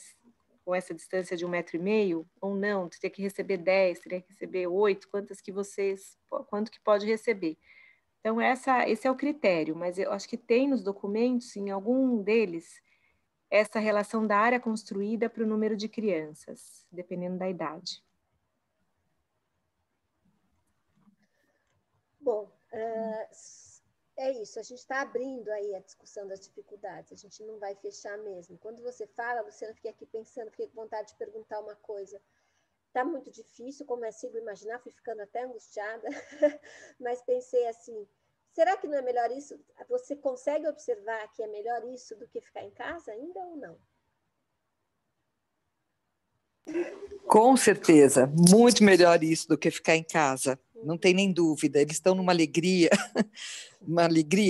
Com essa distância de 1,5 metro, ou não, teria que receber 10, teria que receber 8, quanto que pode receber. Então, esse é o critério, mas eu acho que tem nos documentos, em algum deles, essa relação da área construída para o número de crianças, dependendo da idade.
Bom, é isso, a gente está abrindo aí a discussão das dificuldades, a gente não vai fechar mesmo. Quando você fala, Luciana, fiquei aqui pensando, fiquei com vontade de perguntar uma coisa. Está muito difícil, como é possível imaginar, fui ficando até angustiada, mas pensei assim, será que não é melhor isso? Você consegue observar que é melhor isso do que ficar em casa ainda ou não?
Com certeza, muito melhor isso do que ficar em casa, não tem nem dúvida. Eles estão numa alegria,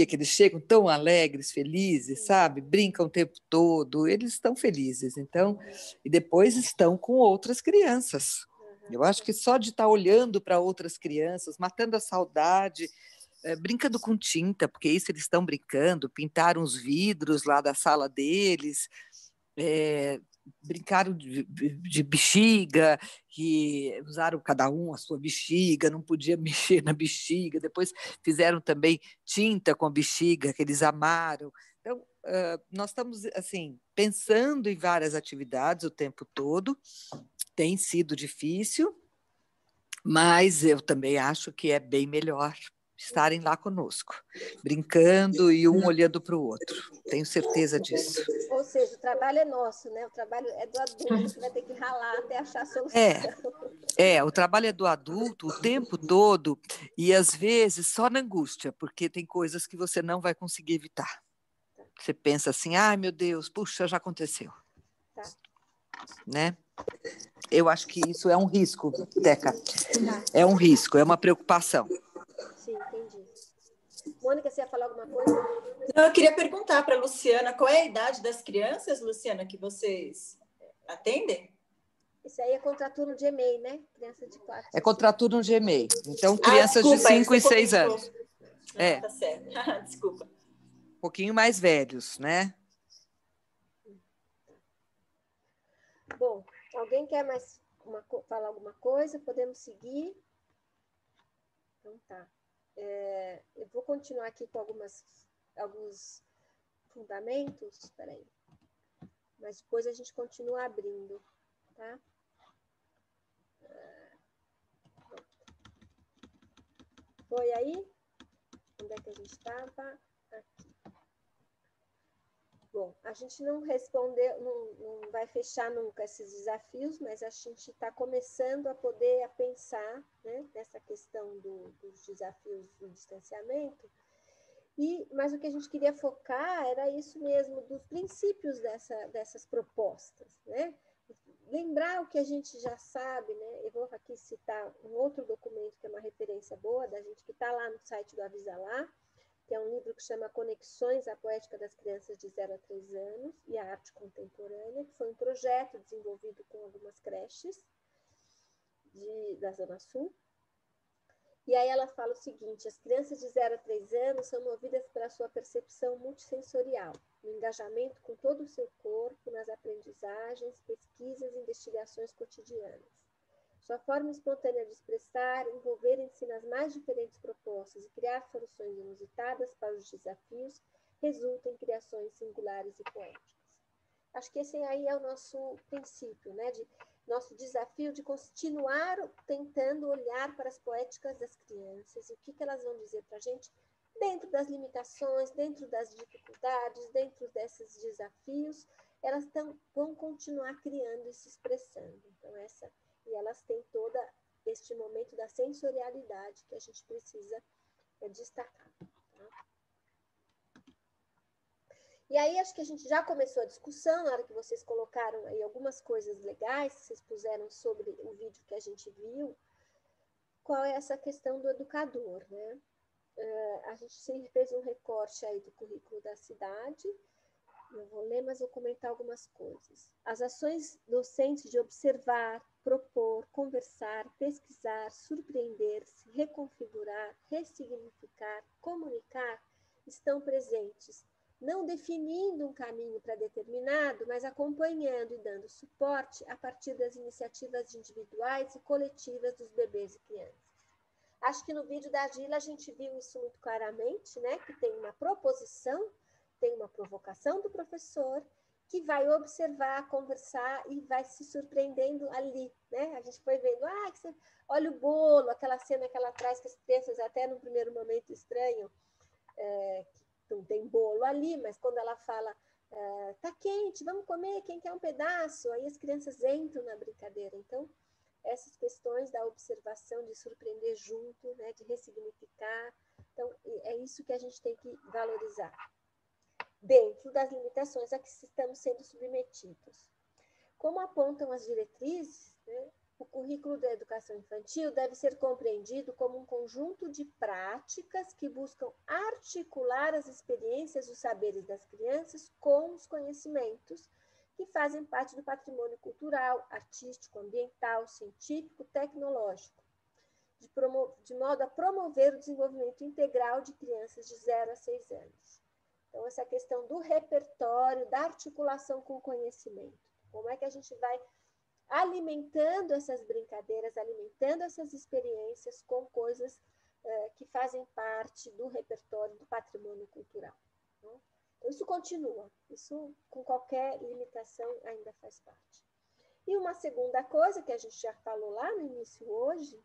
que eles chegam tão alegres, felizes, sabe? Brincam o tempo todo, eles estão felizes. Então, e depois estão com outras crianças. Eu acho que só de estar olhando para outras crianças, matando a saudade, brincando com tinta, porque isso eles estão brincando, pintaram os vidros lá da sala deles, brincaram de bexiga, que usaram cada um a sua bexiga, não podia mexer na bexiga, depois fizeram também tinta com a bexiga, que eles amaram. Então, nós estamos assim, pensando em várias atividades o tempo todo, tem sido difícil, mas eu também acho que é bem melhor estarem lá conosco, brincando e um olhando para o outro. Tenho certeza disso.
Ou seja, o trabalho é nosso, né? O trabalho é do adulto que vai ter que ralar até achar a solução.
O trabalho é do adulto o tempo todo e, às vezes, só na angústia, porque tem coisas que você não vai conseguir evitar. Você pensa assim, ai, meu Deus, puxa, já aconteceu.
Tá.
Né? Eu acho que isso é um risco, Teca. É um risco, é uma preocupação.
Sim, entendi. Mônica, você ia falar alguma coisa?
Não, eu queria perguntar para a Luciana, qual é a idade das crianças, Luciana, que vocês atendem?
Isso aí é contraturno de EMEI, né? Criança de 4.
É contraturno de EMEI. Então, crianças
desculpa,
de 5 e 6 anos.
Tá certo. Desculpa.
Um pouquinho mais velhos, né?
Bom, alguém quer mais falar alguma coisa? Podemos seguir? Então tá. Eu vou continuar aqui com alguns fundamentos. Espera aí. Mas depois a gente continua abrindo, tá? Foi aí? Onde é que a gente estava? Aqui. Bom, a gente não respondeu, não vai fechar nunca esses desafios, mas a gente está começando a poder pensar, né, nessa questão dos desafios do distanciamento. Mas o que a gente queria focar era isso mesmo, dos princípios dessas propostas, né? Lembrar o que a gente já sabe, né? Eu vou aqui citar um outro documento que é uma referência boa da gente, que está lá no site do Avisalá, que é um livro que chama Conexões à Poética das Crianças de 0 a 3 anos e a Arte Contemporânea, que foi um projeto desenvolvido com algumas creches da Zona Sul. E aí ela fala o seguinte: as crianças de 0 a 3 anos são movidas pela sua percepção multissensorial, no engajamento com todo o seu corpo, nas aprendizagens, pesquisas e investigações cotidianas. Sua forma espontânea de expressar, envolverem-se nas mais diferentes propostas e criar soluções inusitadas para os desafios, resulta em criações singulares e poéticas. Acho que esse aí é o nosso princípio, né? Nosso desafio de continuar tentando olhar para as poéticas das crianças e o que elas vão dizer para a gente dentro das limitações, dentro das dificuldades, dentro desses desafios, elas vão continuar criando e se expressando. Então, e elas têm todo este momento da sensorialidade que a gente precisa destacar. Tá? E aí, acho que a gente já começou a discussão, na hora que vocês colocaram aí algumas coisas legais, que vocês puseram sobre o vídeo que a gente viu, qual é essa questão do educador, né? A gente fez um recorte aí do currículo da cidade, não vou ler, mas vou comentar algumas coisas. As ações docentes de observar, propor, conversar, pesquisar, surpreender-se, reconfigurar, ressignificar, comunicar, estão presentes, não definindo um caminho pré-determinado, mas acompanhando e dando suporte a partir das iniciativas individuais e coletivas dos bebês e crianças. Acho que no vídeo da Gila a gente viu isso muito claramente, né? Que tem uma proposição, tem uma provocação do professor, que vai observar, conversar e vai se surpreendendo ali, né? A gente foi vendo, olha o bolo, aquela cena que ela traz que as crianças até no primeiro momento estranham, não tem bolo ali, mas quando ela fala, tá quente, vamos comer, quem quer um pedaço? Aí as crianças entram na brincadeira. Então, essas questões da observação, de surpreender junto, né, de ressignificar, então é isso que a gente tem que valorizar, dentro das limitações a que estamos sendo submetidos. Como apontam as diretrizes, né, o currículo da educação infantil deve ser compreendido como um conjunto de práticas que buscam articular as experiências e os saberes das crianças com os conhecimentos que fazem parte do patrimônio cultural, artístico, ambiental, científico, tecnológico, de modo a promover o desenvolvimento integral de crianças de 0 a 6 anos. Então, essa questão do repertório, da articulação com o conhecimento. Como é que a gente vai alimentando essas brincadeiras, alimentando essas experiências com coisas que fazem parte do repertório do patrimônio cultural. Né? Então, isso continua, isso com qualquer limitação ainda faz parte. E uma segunda coisa que a gente já falou lá no início hoje,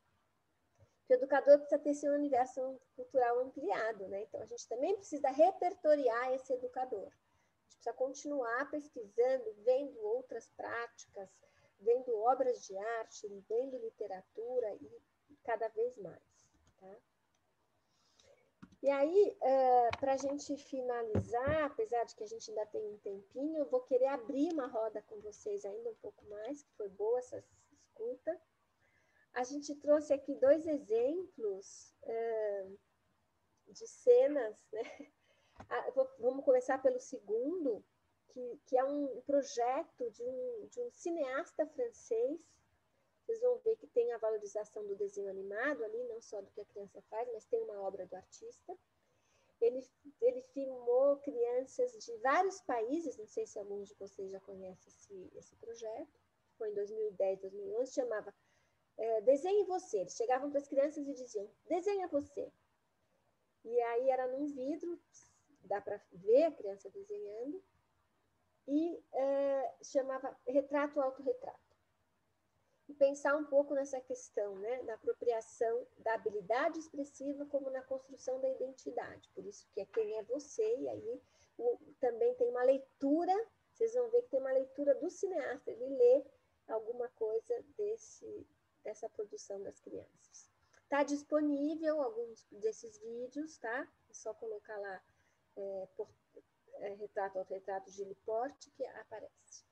que o educador precisa ter seu universo cultural ampliado, né? Então, a gente também precisa repertoriar esse educador. A gente precisa continuar pesquisando, vendo outras práticas, vendo obras de arte, lendo literatura e cada vez mais, tá? E aí, para a gente finalizar, apesar de que a gente ainda tem um tempinho, eu vou querer abrir uma roda com vocês ainda um pouco mais, que foi boa essa escuta. A gente trouxe aqui 2 exemplos de cenas, né? Vamos começar pelo segundo, que é um projeto de um cineasta francês. Vocês vão ver que tem a valorização do desenho animado ali, não só do que a criança faz, mas tem uma obra do artista. Ele filmou crianças de vários países, não sei se alguns de vocês já conhecem esse projeto, foi em 2010, 2011, chamava Desenhe Você. Eles chegavam para as crianças e diziam, desenha você. E aí era num vidro, dá para ver a criança desenhando, e chamava Retrato Autorretrato. E pensar um pouco nessa questão, né, da apropriação da habilidade expressiva como na construção da identidade. Por isso que é quem é você, e aí também tem uma leitura, vocês vão ver que tem uma leitura do cineasta, ele lê alguma coisa dessa produção das crianças. Está disponível alguns desses vídeos, tá? É só colocar lá Retrato Autorretrato Gili Porte que aparece.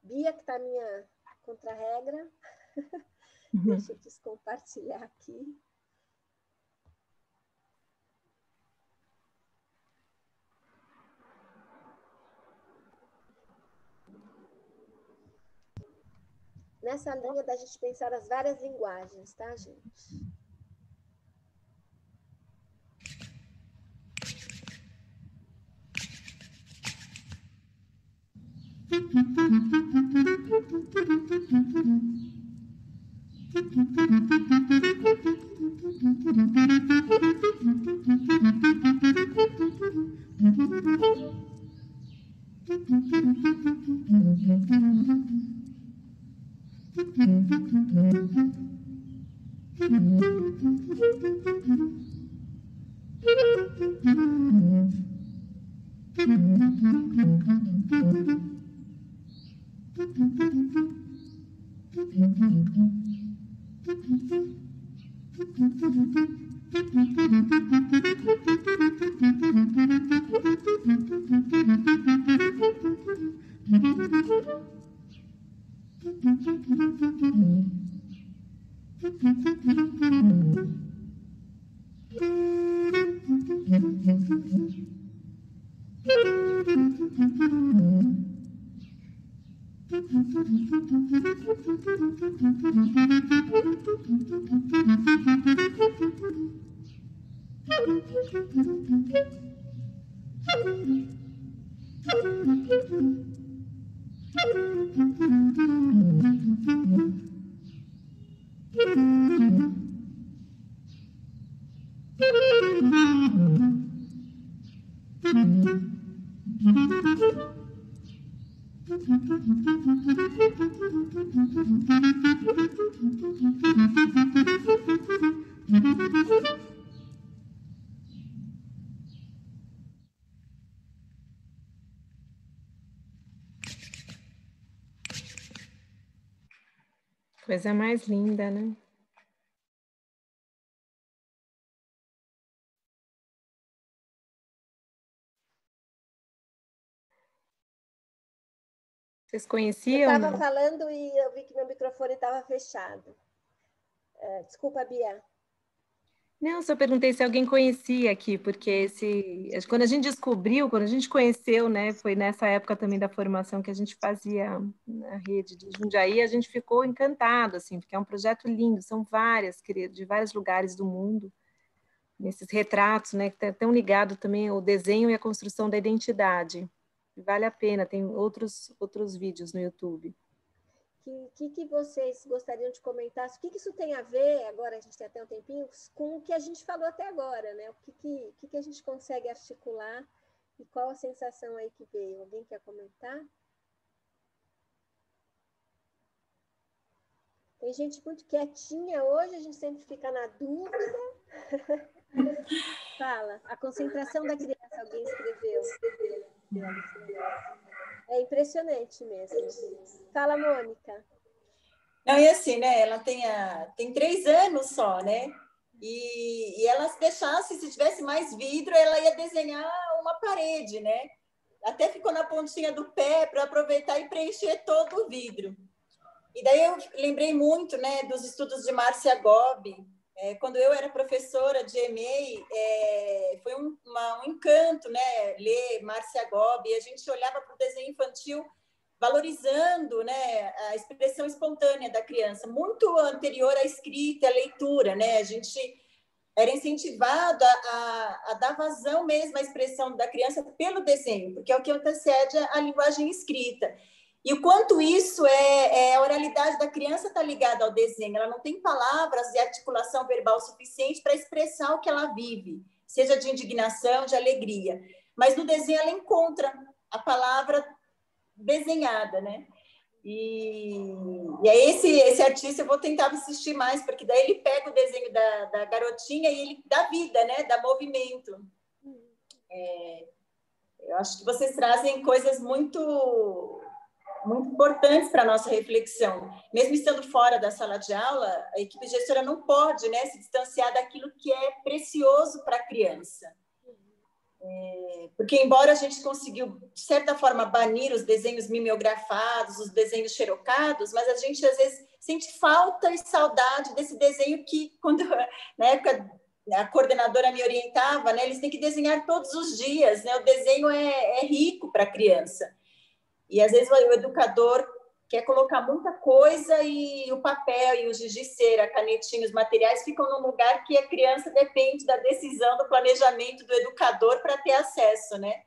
Bia, que está minha contra-regra, deixa eu descompartilhar aqui. Nessa linha da gente pensar as várias linguagens, tá, gente?
Coisa mais linda, né? Vocês conheciam?
Eu estava falando e eu vi que meu microfone estava fechado. Desculpa, Bia.
Não, só perguntei se alguém conhecia aqui, porque quando a gente descobriu, quando a gente conheceu, né, foi nessa época também da formação que a gente fazia na rede de Jundiaí, a gente ficou encantado, assim, porque é um projeto lindo, são várias, de vários lugares do mundo, nesses retratos, né, que estão ligados também ao desenho e à construção da identidade. Vale a pena, tem outros vídeos no YouTube.
Que vocês gostariam de comentar? O que isso tem a ver, agora a gente tem até um tempinho, com o que a gente falou até agora, né? O que a gente consegue articular e qual a sensação aí que veio? Alguém quer comentar? Tem gente muito quietinha hoje, a gente sempre fica na dúvida. Fala, a concentração da criança, alguém escreveu. É impressionante mesmo. Fala, Mônica.
Não, e assim, né? Ela tem 3 anos só, né? E ela, se deixasse, se tivesse mais vidro, ela ia desenhar uma parede, né? Até ficou na pontinha do pé para aproveitar e preencher todo o vidro. E daí eu lembrei muito, né, dos estudos de Márcia Gobi. Quando eu era professora de EMEI, foi um encanto, né, ler Márcia Gobi. A gente olhava para o desenho infantil valorizando, né, a expressão espontânea da criança, muito anterior à escrita, à leitura, né? A gente era incentivado a dar vazão mesmo à expressão da criança pelo desenho, porque é o que antecede a linguagem escrita. E o quanto isso a oralidade da criança está ligada ao desenho, ela não tem palavras e articulação verbal suficiente para expressar o que ela vive, seja de indignação, de alegria. Mas no desenho ela encontra a palavra desenhada, né? E aí esse artista eu vou tentar assistir mais, porque daí ele pega o desenho da garotinha e ele dá vida, né? Dá movimento. Eu acho que vocês trazem coisas muito importantes para a nossa reflexão. Mesmo estando fora da sala de aula, a equipe gestora não pode, né, se distanciar daquilo que é precioso para a criança. Porque, embora a gente conseguiu, de certa forma, banir os desenhos mimeografados, os desenhos xerocados, mas a gente, às vezes, sente falta e saudade desse desenho que, quando, na época, a coordenadora me orientava, né, eles têm que desenhar todos os dias, né, o desenho é rico para a criança. E, às vezes, o educador quer colocar muita coisa e o papel e o giz de cera, a canetinha, os materiais ficam num lugar que a criança depende da decisão, do planejamento do educador para ter acesso, né?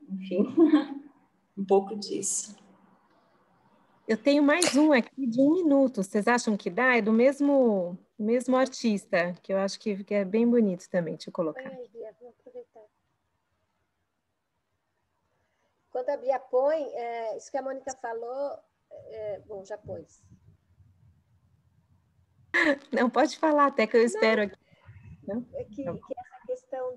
Enfim, um pouco disso.
Eu tenho mais um aqui de 1 minuto. Vocês acham que dá? É do mesmo artista, que eu acho que é bem bonito também. Deixa eu colocar.
Vou aproveitar. Quando a Bia põe, isso que a Mônica falou, bom, já pôs.
Não, pode falar, até que eu espero aqui.
Não? Que essa questão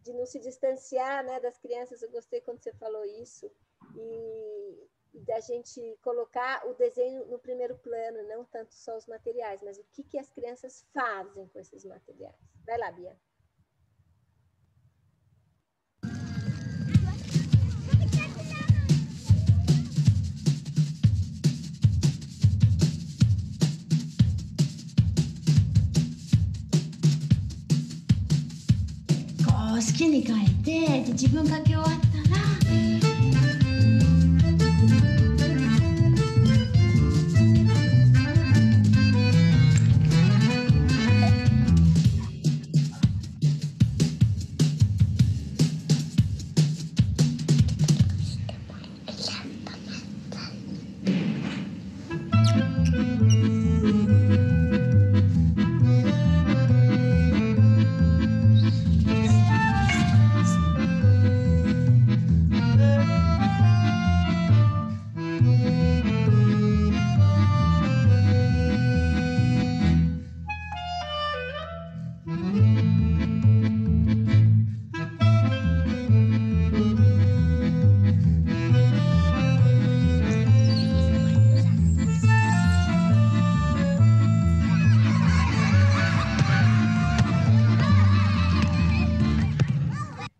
de não se distanciar, né, das crianças, eu gostei quando você falou isso, e da gente colocar o desenho no primeiro plano, não tanto só os materiais, mas o que as crianças fazem com esses materiais. Vai lá, Bia.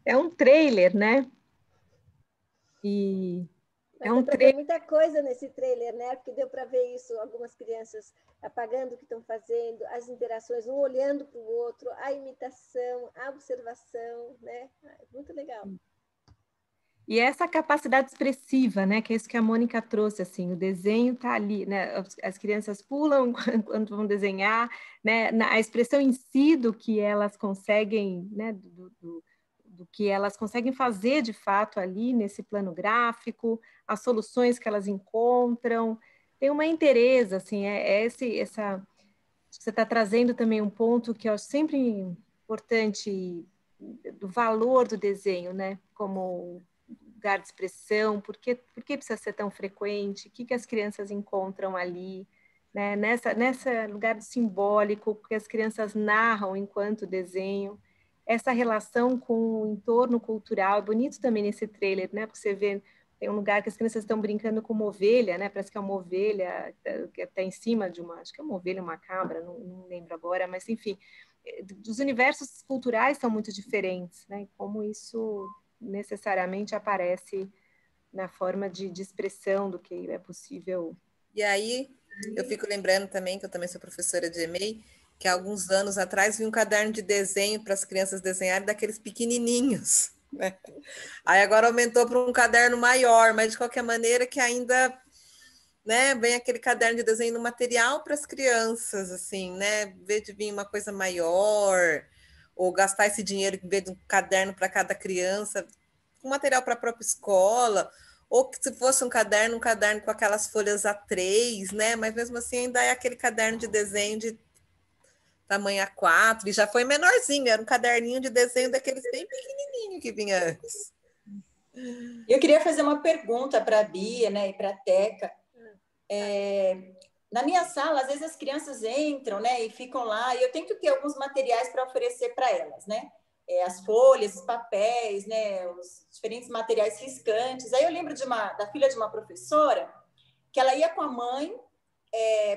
É um trailer, né? E
é um trailer. Tem muita coisa nesse trailer, né? Porque deu para ver isso, algumas crianças apagando o que estão fazendo, as interações, um olhando para o outro, a imitação, a observação, né? Muito legal.
E essa capacidade expressiva, né? Que é isso que a Mônica trouxe, assim, o desenho está ali, né? As crianças pulam quando vão desenhar, né? A expressão em si do que elas conseguem, né? Do que elas conseguem fazer de fato ali nesse plano gráfico, as soluções que elas encontram, tem uma inteireza, assim, você está trazendo também um ponto que eu acho sempre importante, do valor do desenho, né, como lugar de expressão, por que precisa ser tão frequente, o que as crianças encontram ali, né, nessa lugar simbólico, que as crianças narram enquanto desenho, essa relação com o entorno cultural, é bonito também nesse trailer, né? Porque você vê Tem um lugar que as crianças estão brincando com uma ovelha, né? Parece que é uma ovelha que está em cima de acho que é uma ovelha, uma cabra, não lembro agora, mas enfim, os universos culturais são muito diferentes, né? Como isso necessariamente aparece na forma de expressão do que é possível.
E aí, eu fico lembrando também, que eu também sou professora de EMEI, que há alguns anos atrás vi um caderno de desenho para as crianças desenharem daqueles pequenininhos, né? Aí agora aumentou para um caderno maior, mas de qualquer maneira que ainda, né, vem aquele caderno de desenho no material para as crianças, assim, né? Em vez de vir uma coisa maior, ou gastar esse dinheiro em vez de um caderno para cada criança, um material para a própria escola, ou que se fosse um caderno com aquelas folhas A3, né? Mas mesmo assim ainda é aquele caderno de desenho de tamanho A4, e já foi menorzinho, era um caderninho de desenho daqueles bem pequenininho que vinha antes.
Eu queria fazer uma pergunta para a Bia, né, e para a Teca. Na minha sala, às vezes as crianças entram, né, e ficam lá, e eu tento ter alguns materiais para oferecer para elas, né? As folhas, os papéis, né, os diferentes materiais riscantes. Aí eu lembro da filha de uma professora que ela ia com a mãe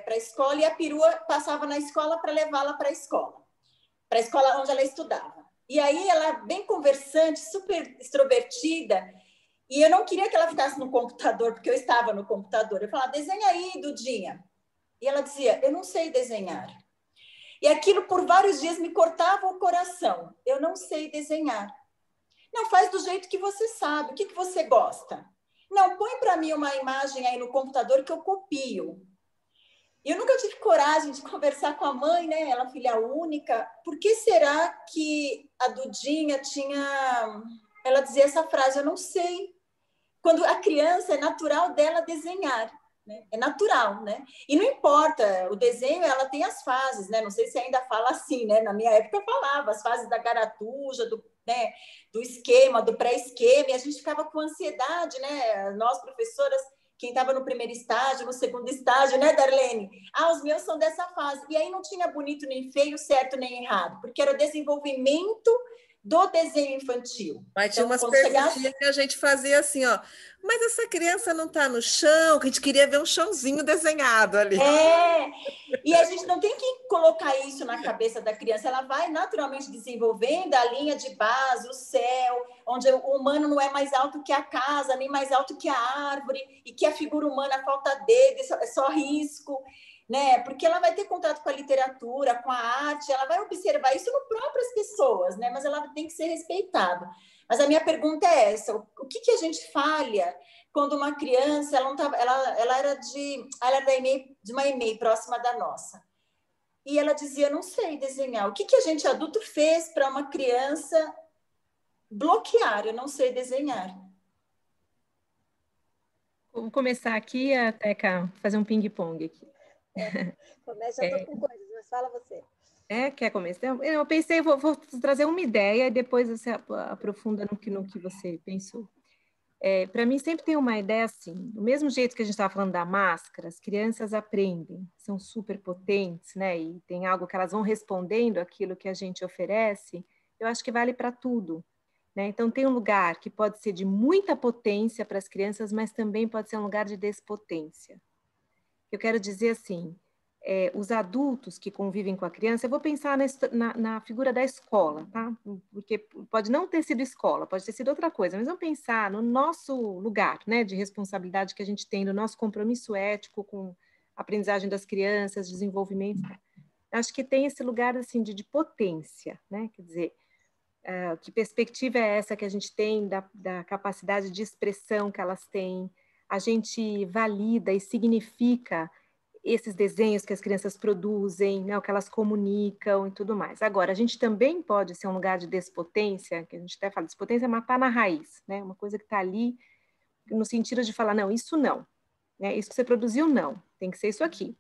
para a escola e a perua passava na escola para levá-la para a escola onde ela estudava. E aí ela, bem conversante, super extrovertida, e eu não queria que ela ficasse no computador, porque eu estava no computador. Eu falava, desenha aí, Dudinha. E ela dizia, eu não sei desenhar. E aquilo por vários dias me cortava o coração. Eu não sei desenhar. Não, faz do jeito que você sabe. O que você gosta? Não, põe para mim uma imagem aí no computador que eu copio. E eu nunca tive coragem de conversar com a mãe, né? Ela filha única. Por que será que a Dudinha ela dizia essa frase, eu não sei. Quando a criança é natural dela desenhar. Né? É natural, né? E não importa, o desenho, ela tem as fases, né? Não sei se ainda fala assim, né? Na minha época eu falava, as fases da caratuja, né? Do esquema, do pré-esquema, e a gente ficava com ansiedade, né? Nós, professoras, quem estava no primeiro estágio, no segundo estágio, né, Darlene? Os meus são dessa fase. E aí não tinha bonito nem feio, certo nem errado, porque era o desenvolvimento do desenho infantil.
Mas tinha umas perguntinhas que a gente fazia assim, ó, mas essa criança não está no chão, que a gente queria ver um chãozinho desenhado ali.
E a gente não tem que colocar isso na cabeça da criança, ela vai naturalmente desenvolvendo a linha de base, o céu, onde o humano não é mais alto que a casa, nem mais alto que a árvore, e que a figura humana falta dedo, é só risco. Né? Porque ela vai ter contato com a literatura, com a arte, ela vai observar isso no próprias pessoas, né? Mas ela tem que ser respeitada. Mas a minha pergunta é essa: o que a gente falha quando uma criança, ela era de uma EMEI próxima da nossa, e ela dizia, não sei desenhar. O que a gente adulto fez para uma criança bloquear? Eu não sei desenhar.
Vou começar aqui, Teca, fazer um ping-pong aqui.
Começa, já estou com coisas, mas fala você.
Quer começar? Eu pensei, vou trazer uma ideia e depois você aprofunda no que você pensou. Para mim, sempre tem uma ideia assim, do mesmo jeito que a gente estava falando da máscara, as crianças aprendem, são super potentes, né? E tem algo que elas vão respondendo aquilo que a gente oferece, eu acho que vale para tudo. Né? Então, tem um lugar que pode ser de muita potência para as crianças, mas também pode ser um lugar de despotência. Eu quero dizer assim, os adultos que convivem com a criança, eu vou pensar na figura da escola, tá? Porque pode não ter sido escola, pode ter sido outra coisa, mas vamos pensar no nosso lugar, né, de responsabilidade que a gente tem, no nosso compromisso ético com a aprendizagem das crianças, desenvolvimento. Acho que tem esse lugar assim de potência, né? Quer dizer, que perspectiva é essa que a gente tem da capacidade de expressão que elas têm? A gente valida e significa esses desenhos que as crianças produzem, né, o que elas comunicam e tudo mais. Agora, a gente também pode ser um lugar de despotência, que a gente até fala, despotência é matar na raiz, né, uma coisa que está ali no sentido de falar, não, isso não, né, isso que você produziu não, tem que ser isso aqui.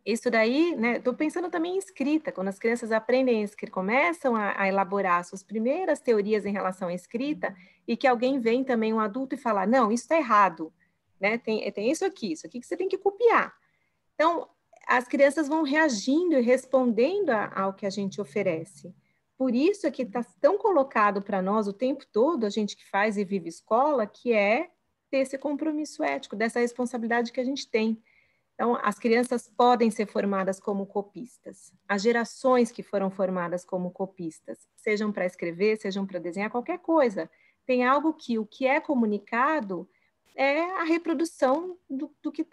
Isso daí, né, estou pensando também em escrita, quando as crianças aprendem a escrever, começam a elaborar suas primeiras teorias em relação à escrita, e que alguém vem também, um adulto, e fala, não, isso está errado, né? Tem isso aqui que você tem que copiar. Então, as crianças vão reagindo e respondendo ao que a gente oferece. Por isso é que está tão colocado para nós o tempo todo, a gente que faz e vive escola, que é ter esse compromisso ético, dessa responsabilidade que a gente tem. Então, as crianças podem ser formadas como copistas. As gerações que foram formadas como copistas, sejam para escrever, sejam para desenhar, qualquer coisa. Tem algo que o que é comunicado é a reprodução do que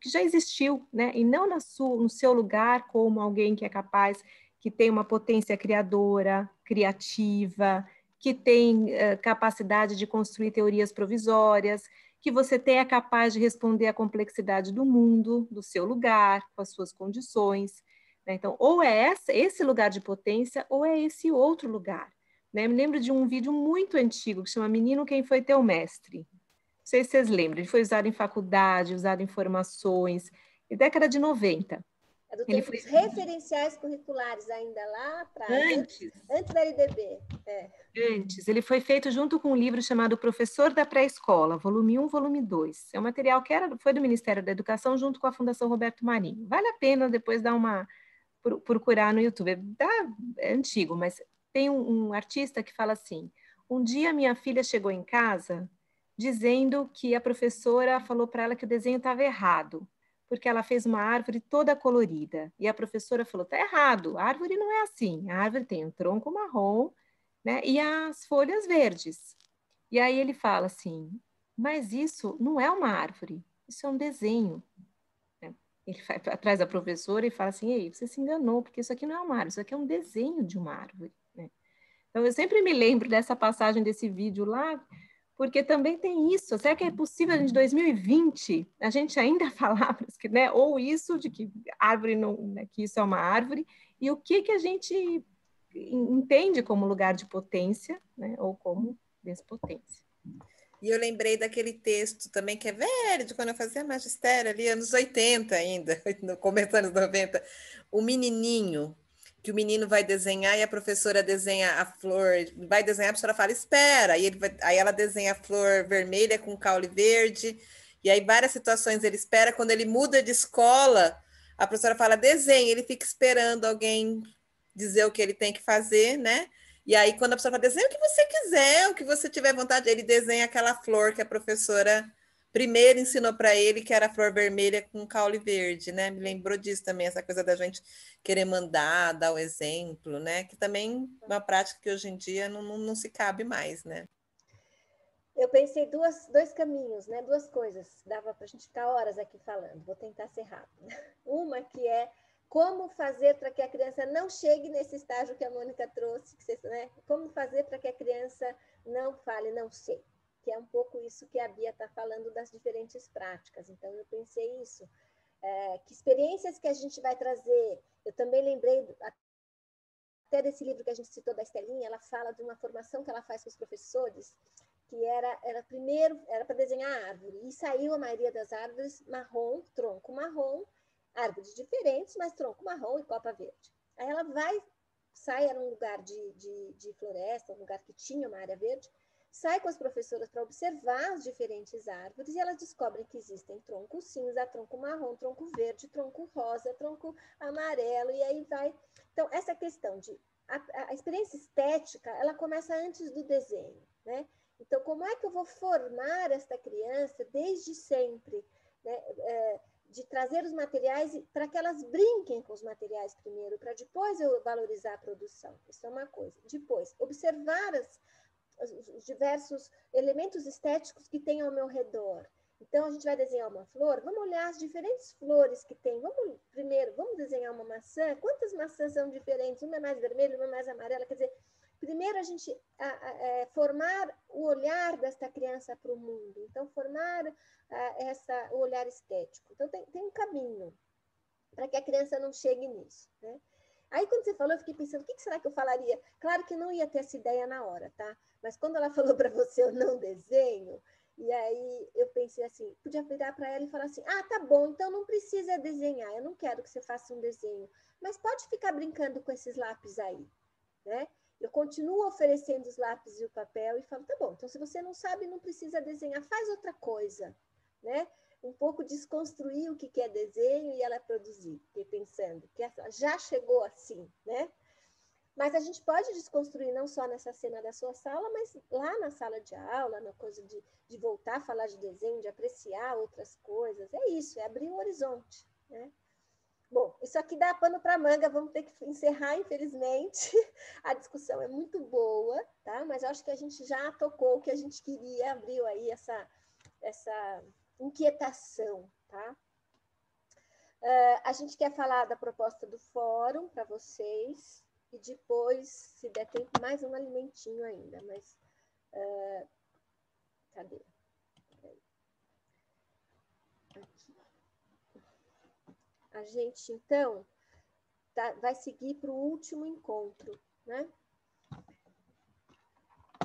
já existiu, né? E não no seu lugar como alguém que é capaz, que tem uma potência criadora, criativa, que tem capacidade de construir teorias provisórias, que você é capaz de responder à complexidade do mundo, do seu lugar, com as suas condições. Né? Então, ou é esse lugar de potência, ou é esse outro lugar. Né? Me lembro de um vídeo muito antigo, que chama Menino, Quem Foi Teu Mestre? Não sei se vocês lembram, ele foi usado em faculdade, usado em formações, em década de 90.
É do tempo dos referenciais curriculares, ainda lá atrás, antes da LDB.
Antes, ele foi feito junto com um livro chamado Professor da Pré-Escola, volume 1, volume 2. É um material que foi do Ministério da Educação junto com a Fundação Roberto Marinho. Vale a pena depois dar procurar no YouTube. É antigo, mas tem um artista que fala assim: um dia minha filha chegou em casa dizendo que a professora falou para ela que o desenho estava errado, porque ela fez uma árvore toda colorida. E a professora falou, tá errado, a árvore não é assim, a árvore tem um tronco marrom, né, e as folhas verdes. E aí ele fala assim, mas isso não é uma árvore, isso é um desenho. Ele vai atrás da professora e fala assim, ei, você se enganou, porque isso aqui não é uma árvore, isso aqui é um desenho de uma árvore. Né? Então, eu sempre me lembro dessa passagem desse vídeo lá, porque também tem isso. Será que é possível em 2020 a gente ainda falar, né, ou isso de que árvore não, né, que isso é uma árvore, e o que a gente entende como lugar de potência, né, ou como despotência.
E eu lembrei daquele texto também que é velho, de quando eu fazia magistério ali, anos 80 ainda, no começo dos anos 90, o menininho, que o menino vai desenhar e a professora desenha a flor, vai desenhar, a professora fala, espera, aí ela desenha a flor vermelha com caule verde, e aí várias situações ele espera, quando ele muda de escola, a professora fala, desenha, ele fica esperando alguém dizer o que ele tem que fazer, né? E aí, quando a pessoa fala, desenha o que você quiser, o que você tiver vontade, ele desenha aquela flor que a professora primeiro ensinou para ele, que era a flor vermelha com caule verde, né? Me lembrou disso também, essa coisa da gente querer mandar, dar o exemplo, né? Que também é uma prática que hoje em dia não se cabe mais, né?
Eu pensei dois caminhos, né? Duas coisas. Dava para a gente ficar horas aqui falando. Vou tentar ser rápida. Uma que é como fazer para que a criança não chegue nesse estágio que a Mônica trouxe, né? Como fazer para que a criança não fale, não sei. Que é um pouco isso que a Bia está falando das diferentes práticas. Então, eu pensei isso. Que experiências que a gente vai trazer. Eu também lembrei até desse livro que a gente citou da Estelinha, ela fala de uma formação que ela faz com os professores, que era primeiro, era para desenhar a árvore, e saiu a maioria das árvores marrom, tronco marrom, árvores diferentes, mas tronco marrom e copa verde. Aí ela sai, era um lugar de floresta, um lugar que tinha uma área verde, sai com as professoras para observar as diferentes árvores e elas descobrem que existem tronco cinza, tronco marrom, tronco verde, tronco rosa, tronco amarelo, e aí vai. Então, essa questão de a experiência estética, ela começa antes do desenho, né? Então, como é que eu vou formar esta criança desde sempre, né? De trazer os materiais para que elas brinquem com os materiais primeiro, para depois eu valorizar a produção. Isso é uma coisa. Depois, observar os diversos elementos estéticos que tem ao meu redor. Então, a gente vai desenhar uma flor, vamos olhar as diferentes flores que tem. Vamos desenhar uma maçã. Quantas maçãs são diferentes? Uma é mais vermelha, uma é mais amarela. Quer dizer, primeiro a gente formar o olhar desta criança para o mundo. Então, formar o olhar estético. Então, tem um caminho para que a criança não chegue nisso, né? Aí, quando você falou, eu fiquei pensando, o que será que eu falaria? Claro que não ia ter essa ideia na hora, tá? Mas quando ela falou para você, eu não desenho, e aí eu pensei assim, podia virar para ela e falar assim, tá bom, então não precisa desenhar, eu não quero que você faça um desenho, mas pode ficar brincando com esses lápis aí, né? Eu continuo oferecendo os lápis e o papel e falo, tá bom, então se você não sabe, não precisa desenhar, faz outra coisa, né? Um pouco desconstruir o que é desenho e ela produzir, fiquei pensando, que ela já chegou assim, né? Mas a gente pode desconstruir não só nessa cena da sua sala, mas lá na sala de aula, na coisa de voltar a falar de desenho, de apreciar outras coisas. É isso, é abrir o horizonte, né? Bom, isso aqui dá pano para manga, vamos ter que encerrar, infelizmente. A discussão é muito boa, tá? Mas eu acho que a gente já tocou o que a gente queria, abriu aí essa inquietação, tá? A gente quer falar da proposta do fórum para vocês e depois, se der tempo, mais um alimentinho ainda, mas cadê? Aqui. A gente, então, vai seguir para o último encontro, né?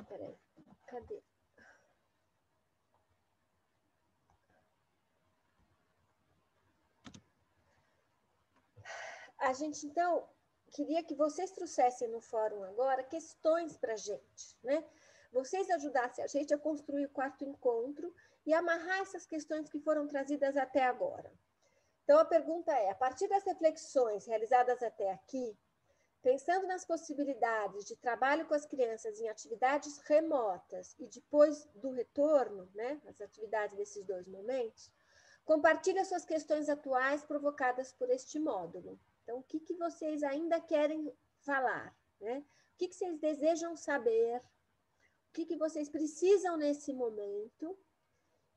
Peraí, cadê? A gente, então, queria que vocês trouxessem no fórum agora questões para a gente, né? Vocês ajudassem a gente a construir o quarto encontro e amarrar essas questões que foram trazidas até agora. Então, a pergunta é, a partir das reflexões realizadas até aqui, pensando nas possibilidades de trabalho com as crianças em atividades remotas e depois do retorno, né, as atividades desses 2 momentos, compartilhe as suas questões atuais provocadas por este módulo. Então, o que vocês ainda querem falar, né? O que vocês desejam saber? O que vocês precisam nesse momento?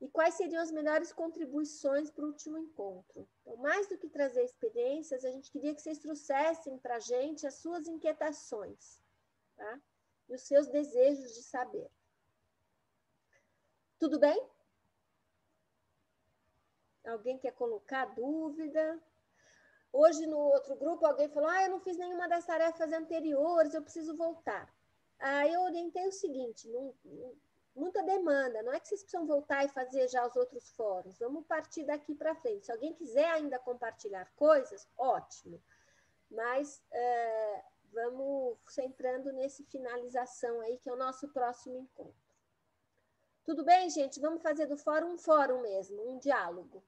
E quais seriam as melhores contribuições para o último encontro? Então, mais do que trazer experiências, a gente queria que vocês trouxessem para a gente as suas inquietações, tá? E os seus desejos de saber. Tudo bem? Alguém quer colocar dúvida? Hoje, no outro grupo, alguém falou, eu não fiz nenhuma das tarefas anteriores, eu preciso voltar. Aí eu orientei o seguinte, muita demanda, não é que vocês precisam voltar e fazer já os outros fóruns, vamos partir daqui para frente. Se alguém quiser ainda compartilhar coisas, ótimo, mas vamos centrando nesse finalização aí, que é o nosso próximo encontro. Tudo bem, gente? Vamos fazer do fórum um fórum mesmo, um diálogo.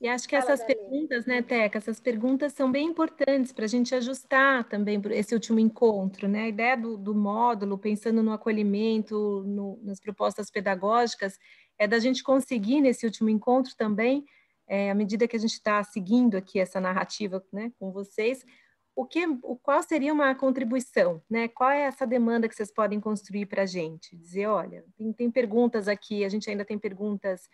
E acho que essas perguntas, né, Teca, essas perguntas são bem importantes para a gente ajustar também esse último encontro, né? A ideia do módulo, pensando no acolhimento, nas propostas pedagógicas, é da gente conseguir nesse último encontro também, à medida que a gente está seguindo aqui essa narrativa, né, com vocês, qual seria uma contribuição, né? Qual é essa demanda que vocês podem construir para a gente? Dizer, olha, tem perguntas aqui, a gente ainda tem perguntas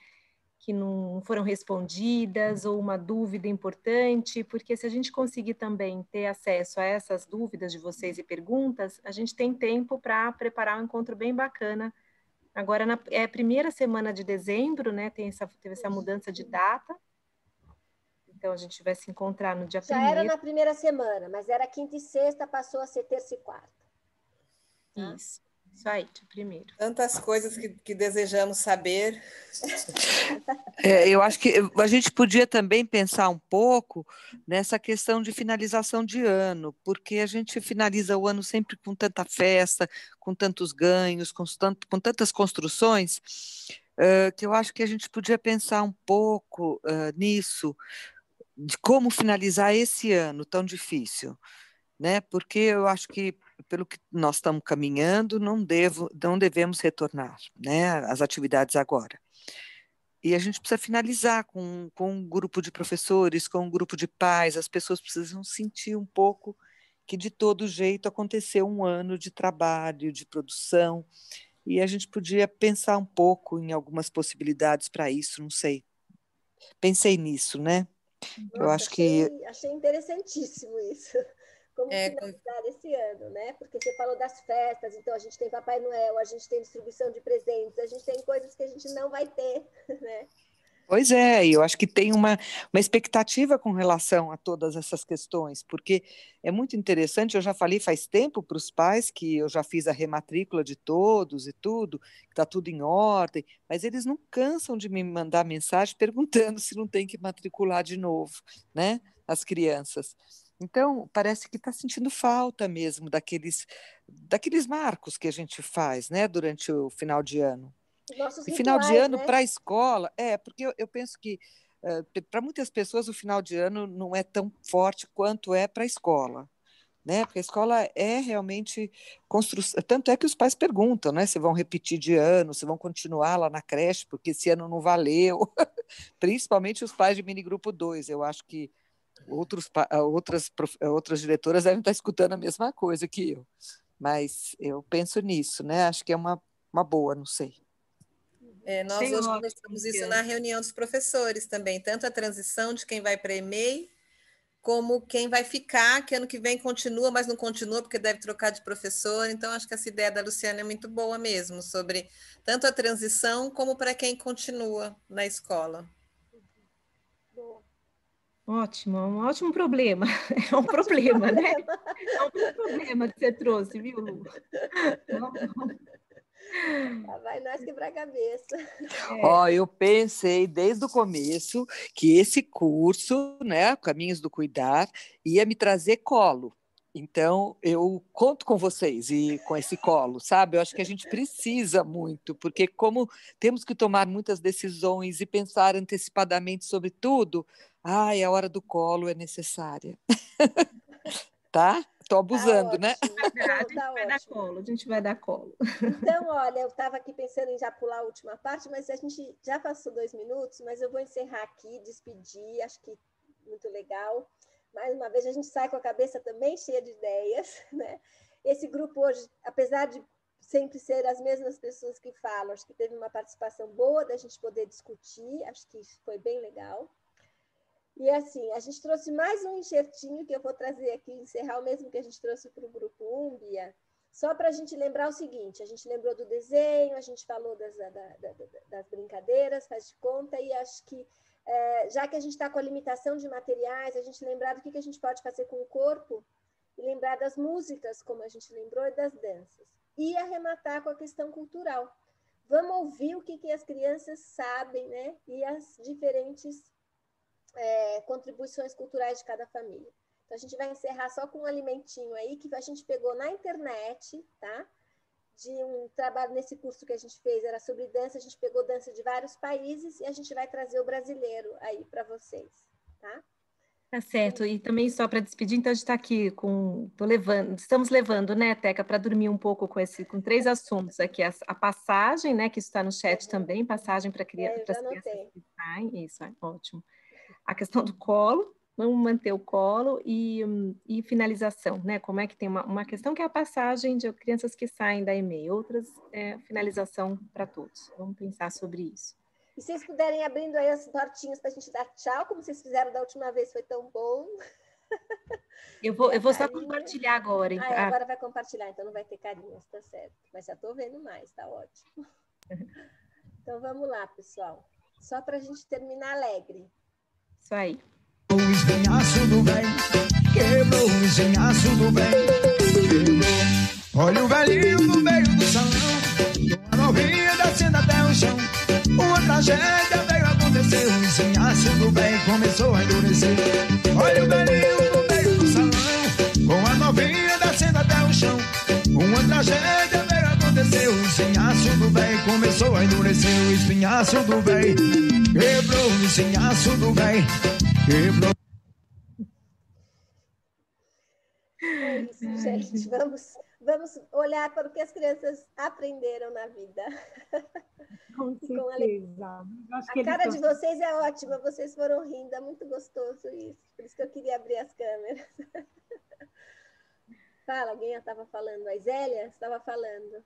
que não foram respondidas, ou uma dúvida importante, porque se a gente conseguir também ter acesso a essas dúvidas de vocês e perguntas, a gente tem tempo para preparar um encontro bem bacana. Agora, é a primeira semana de dezembro, né, teve essa mudança de data, então a gente vai se encontrar no dia 1º.
Já era na primeira semana, mas era quinta e sexta, passou a ser terça e quarta.
Tá? Isso aí, dia 1º.
Tantas coisas que desejamos saber.
Eu acho que a gente podia também pensar um pouco nessa questão de finalização de ano, porque a gente finaliza o ano sempre com tanta festa, com tantos ganhos, com tantas construções, que eu acho que a gente podia pensar um pouco nisso, de como finalizar esse ano tão difícil, né? Porque eu acho que, pelo que nós estamos caminhando, não devemos retornar, né, às atividades agora. E a gente precisa finalizar com um grupo de professores, com um grupo de pais, as pessoas precisam sentir um pouco que, de todo jeito, aconteceu um ano de trabalho, de produção, e a gente podia pensar um pouco em algumas possibilidades para isso, não sei. Pensei nisso, né?
Nossa,
eu acho que...
Achei interessantíssimo isso. Como finalizar esse ano, né? Porque você falou das festas, então a gente tem Papai Noel, a gente tem distribuição de presentes, a gente tem coisas que a gente não vai ter, né?
Pois é, eu acho que tem uma expectativa com relação a todas essas questões, porque é muito interessante, eu já falei faz tempo para os pais que eu já fiz a rematrícula de todos e tudo, que está tudo em ordem, mas eles não cansam de me mandar mensagem perguntando se não tem que matricular de novo, né, as crianças. Então, parece que está sentindo falta mesmo daqueles marcos que a gente faz, né, durante o final de ano.
Nossos
e final
rituais,
de ano,
né?
Para a escola, porque eu penso que para muitas pessoas o final de ano não é tão forte quanto é para a escola, né? Porque a escola é realmente construção. Tanto é que os pais perguntam, né? Se vão repetir de ano, se vão continuar lá na creche, porque esse ano não valeu. Principalmente os pais de minigrupo 2. Eu acho que outras diretoras devem estar escutando a mesma coisa que eu. Mas eu penso nisso, né? Acho que é uma boa, não sei.
Nós
Achei
hoje
ótimo,
conversamos isso
Diana.
na reunião dos professores também, tanto a transição de quem vai para EMEI, como quem vai ficar, que ano que vem continua, mas não continua porque deve trocar de professor. Então, acho que essa ideia da Luciana é muito boa mesmo, sobre tanto a transição como para quem continua na escola.
Ótimo, é um ótimo problema. É um problema, né? É um problema que você trouxe, viu, Lu?
Vai nós quebrar a cabeça.
Eu pensei desde o começo que esse curso, né, Caminhos do Cuidar, ia me trazer colo. Então, eu conto com vocês e com esse colo, sabe? Eu acho que a gente precisa muito, porque como temos que tomar muitas decisões e pensar antecipadamente sobre tudo, a hora do colo é necessária. Tá? Estou abusando, né?
A gente vai dar colo.
Então, olha, eu estava aqui pensando em já pular a última parte, mas a gente já passou 2 minutos, mas eu vou encerrar aqui, despedir, acho que muito legal. Mais uma vez, a gente sai com a cabeça também cheia de ideias, né? Esse grupo hoje, apesar de sempre ser as mesmas pessoas que falam, acho que teve uma participação boa da gente poder discutir, acho que isso foi bem legal. E assim, a gente trouxe mais um enxertinho que eu vou trazer aqui, encerrar o mesmo que a gente trouxe para o grupo Umbia, só para a gente lembrar o seguinte, a gente lembrou do desenho, a gente falou das brincadeiras, faz de conta, e acho que, já que a gente está com a limitação de materiais, a gente lembrar do que a gente pode fazer com o corpo, e lembrar das músicas, como a gente lembrou, e das danças. E arrematar com a questão cultural. Vamos ouvir o que as crianças sabem, né? E as diferentes contribuições culturais de cada família. Então, a gente vai encerrar só com um alimentinho aí que a gente pegou na internet, tá? De um trabalho nesse curso que a gente fez, era sobre dança, a gente pegou dança de vários países e a gente vai trazer o brasileiro aí para vocês, tá?
Tá certo, e também só para despedir, então a gente está aqui estamos levando, né, Teca, para dormir um pouco com 3 assuntos aqui, a passagem, né, que está no chat também, passagem para as crianças que saem, isso, ótimo. A questão do colo, vamos manter o colo e finalização, né, como é que tem uma questão que é a passagem de crianças que saem da EMEI, outras finalização para todos, vamos pensar sobre isso.
E se vocês puderem abrindo aí as tortinhas para a gente dar tchau, como vocês fizeram da última vez, foi tão bom.
Eu vou só compartilhar agora. Então.
Agora vai compartilhar, então não vai ter carinhas, tá certo. Mas já estou vendo mais, tá ótimo. Então vamos lá, pessoal. Só para a gente terminar alegre.
Isso aí.
O espinhaço do bem, quebrou o espinhaço do bem, quebrou. Olha o velhinho no meio do salão, uma novinha descendo até o chão. Uma tragédia veio acontecer, o espinhaço do bem começou a endurecer. Olha o velhinho no meio do salão, com a novinha descendo até o chão. Uma tragédia veio acontecer, o espinhaço do bem começou a endurecer. O espinhaço do bem quebrou, o espinhaço do bem quebrou.
É isso, gente. Vamos olhar para o que as crianças aprenderam na vida.
Com certeza.
A cara de vocês é ótima, vocês foram rindo, é muito gostoso isso. Por isso que eu queria abrir as câmeras. Fala, alguém estava falando? A Zélia estava falando.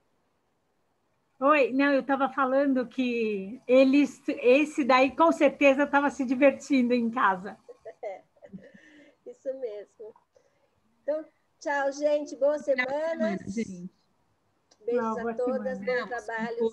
Oi, não, eu estava falando que esse daí com certeza estava se divertindo em casa.
Isso mesmo. Então, tchau, gente. Boa semana.
Gente.
Beijos a todas, bom trabalho.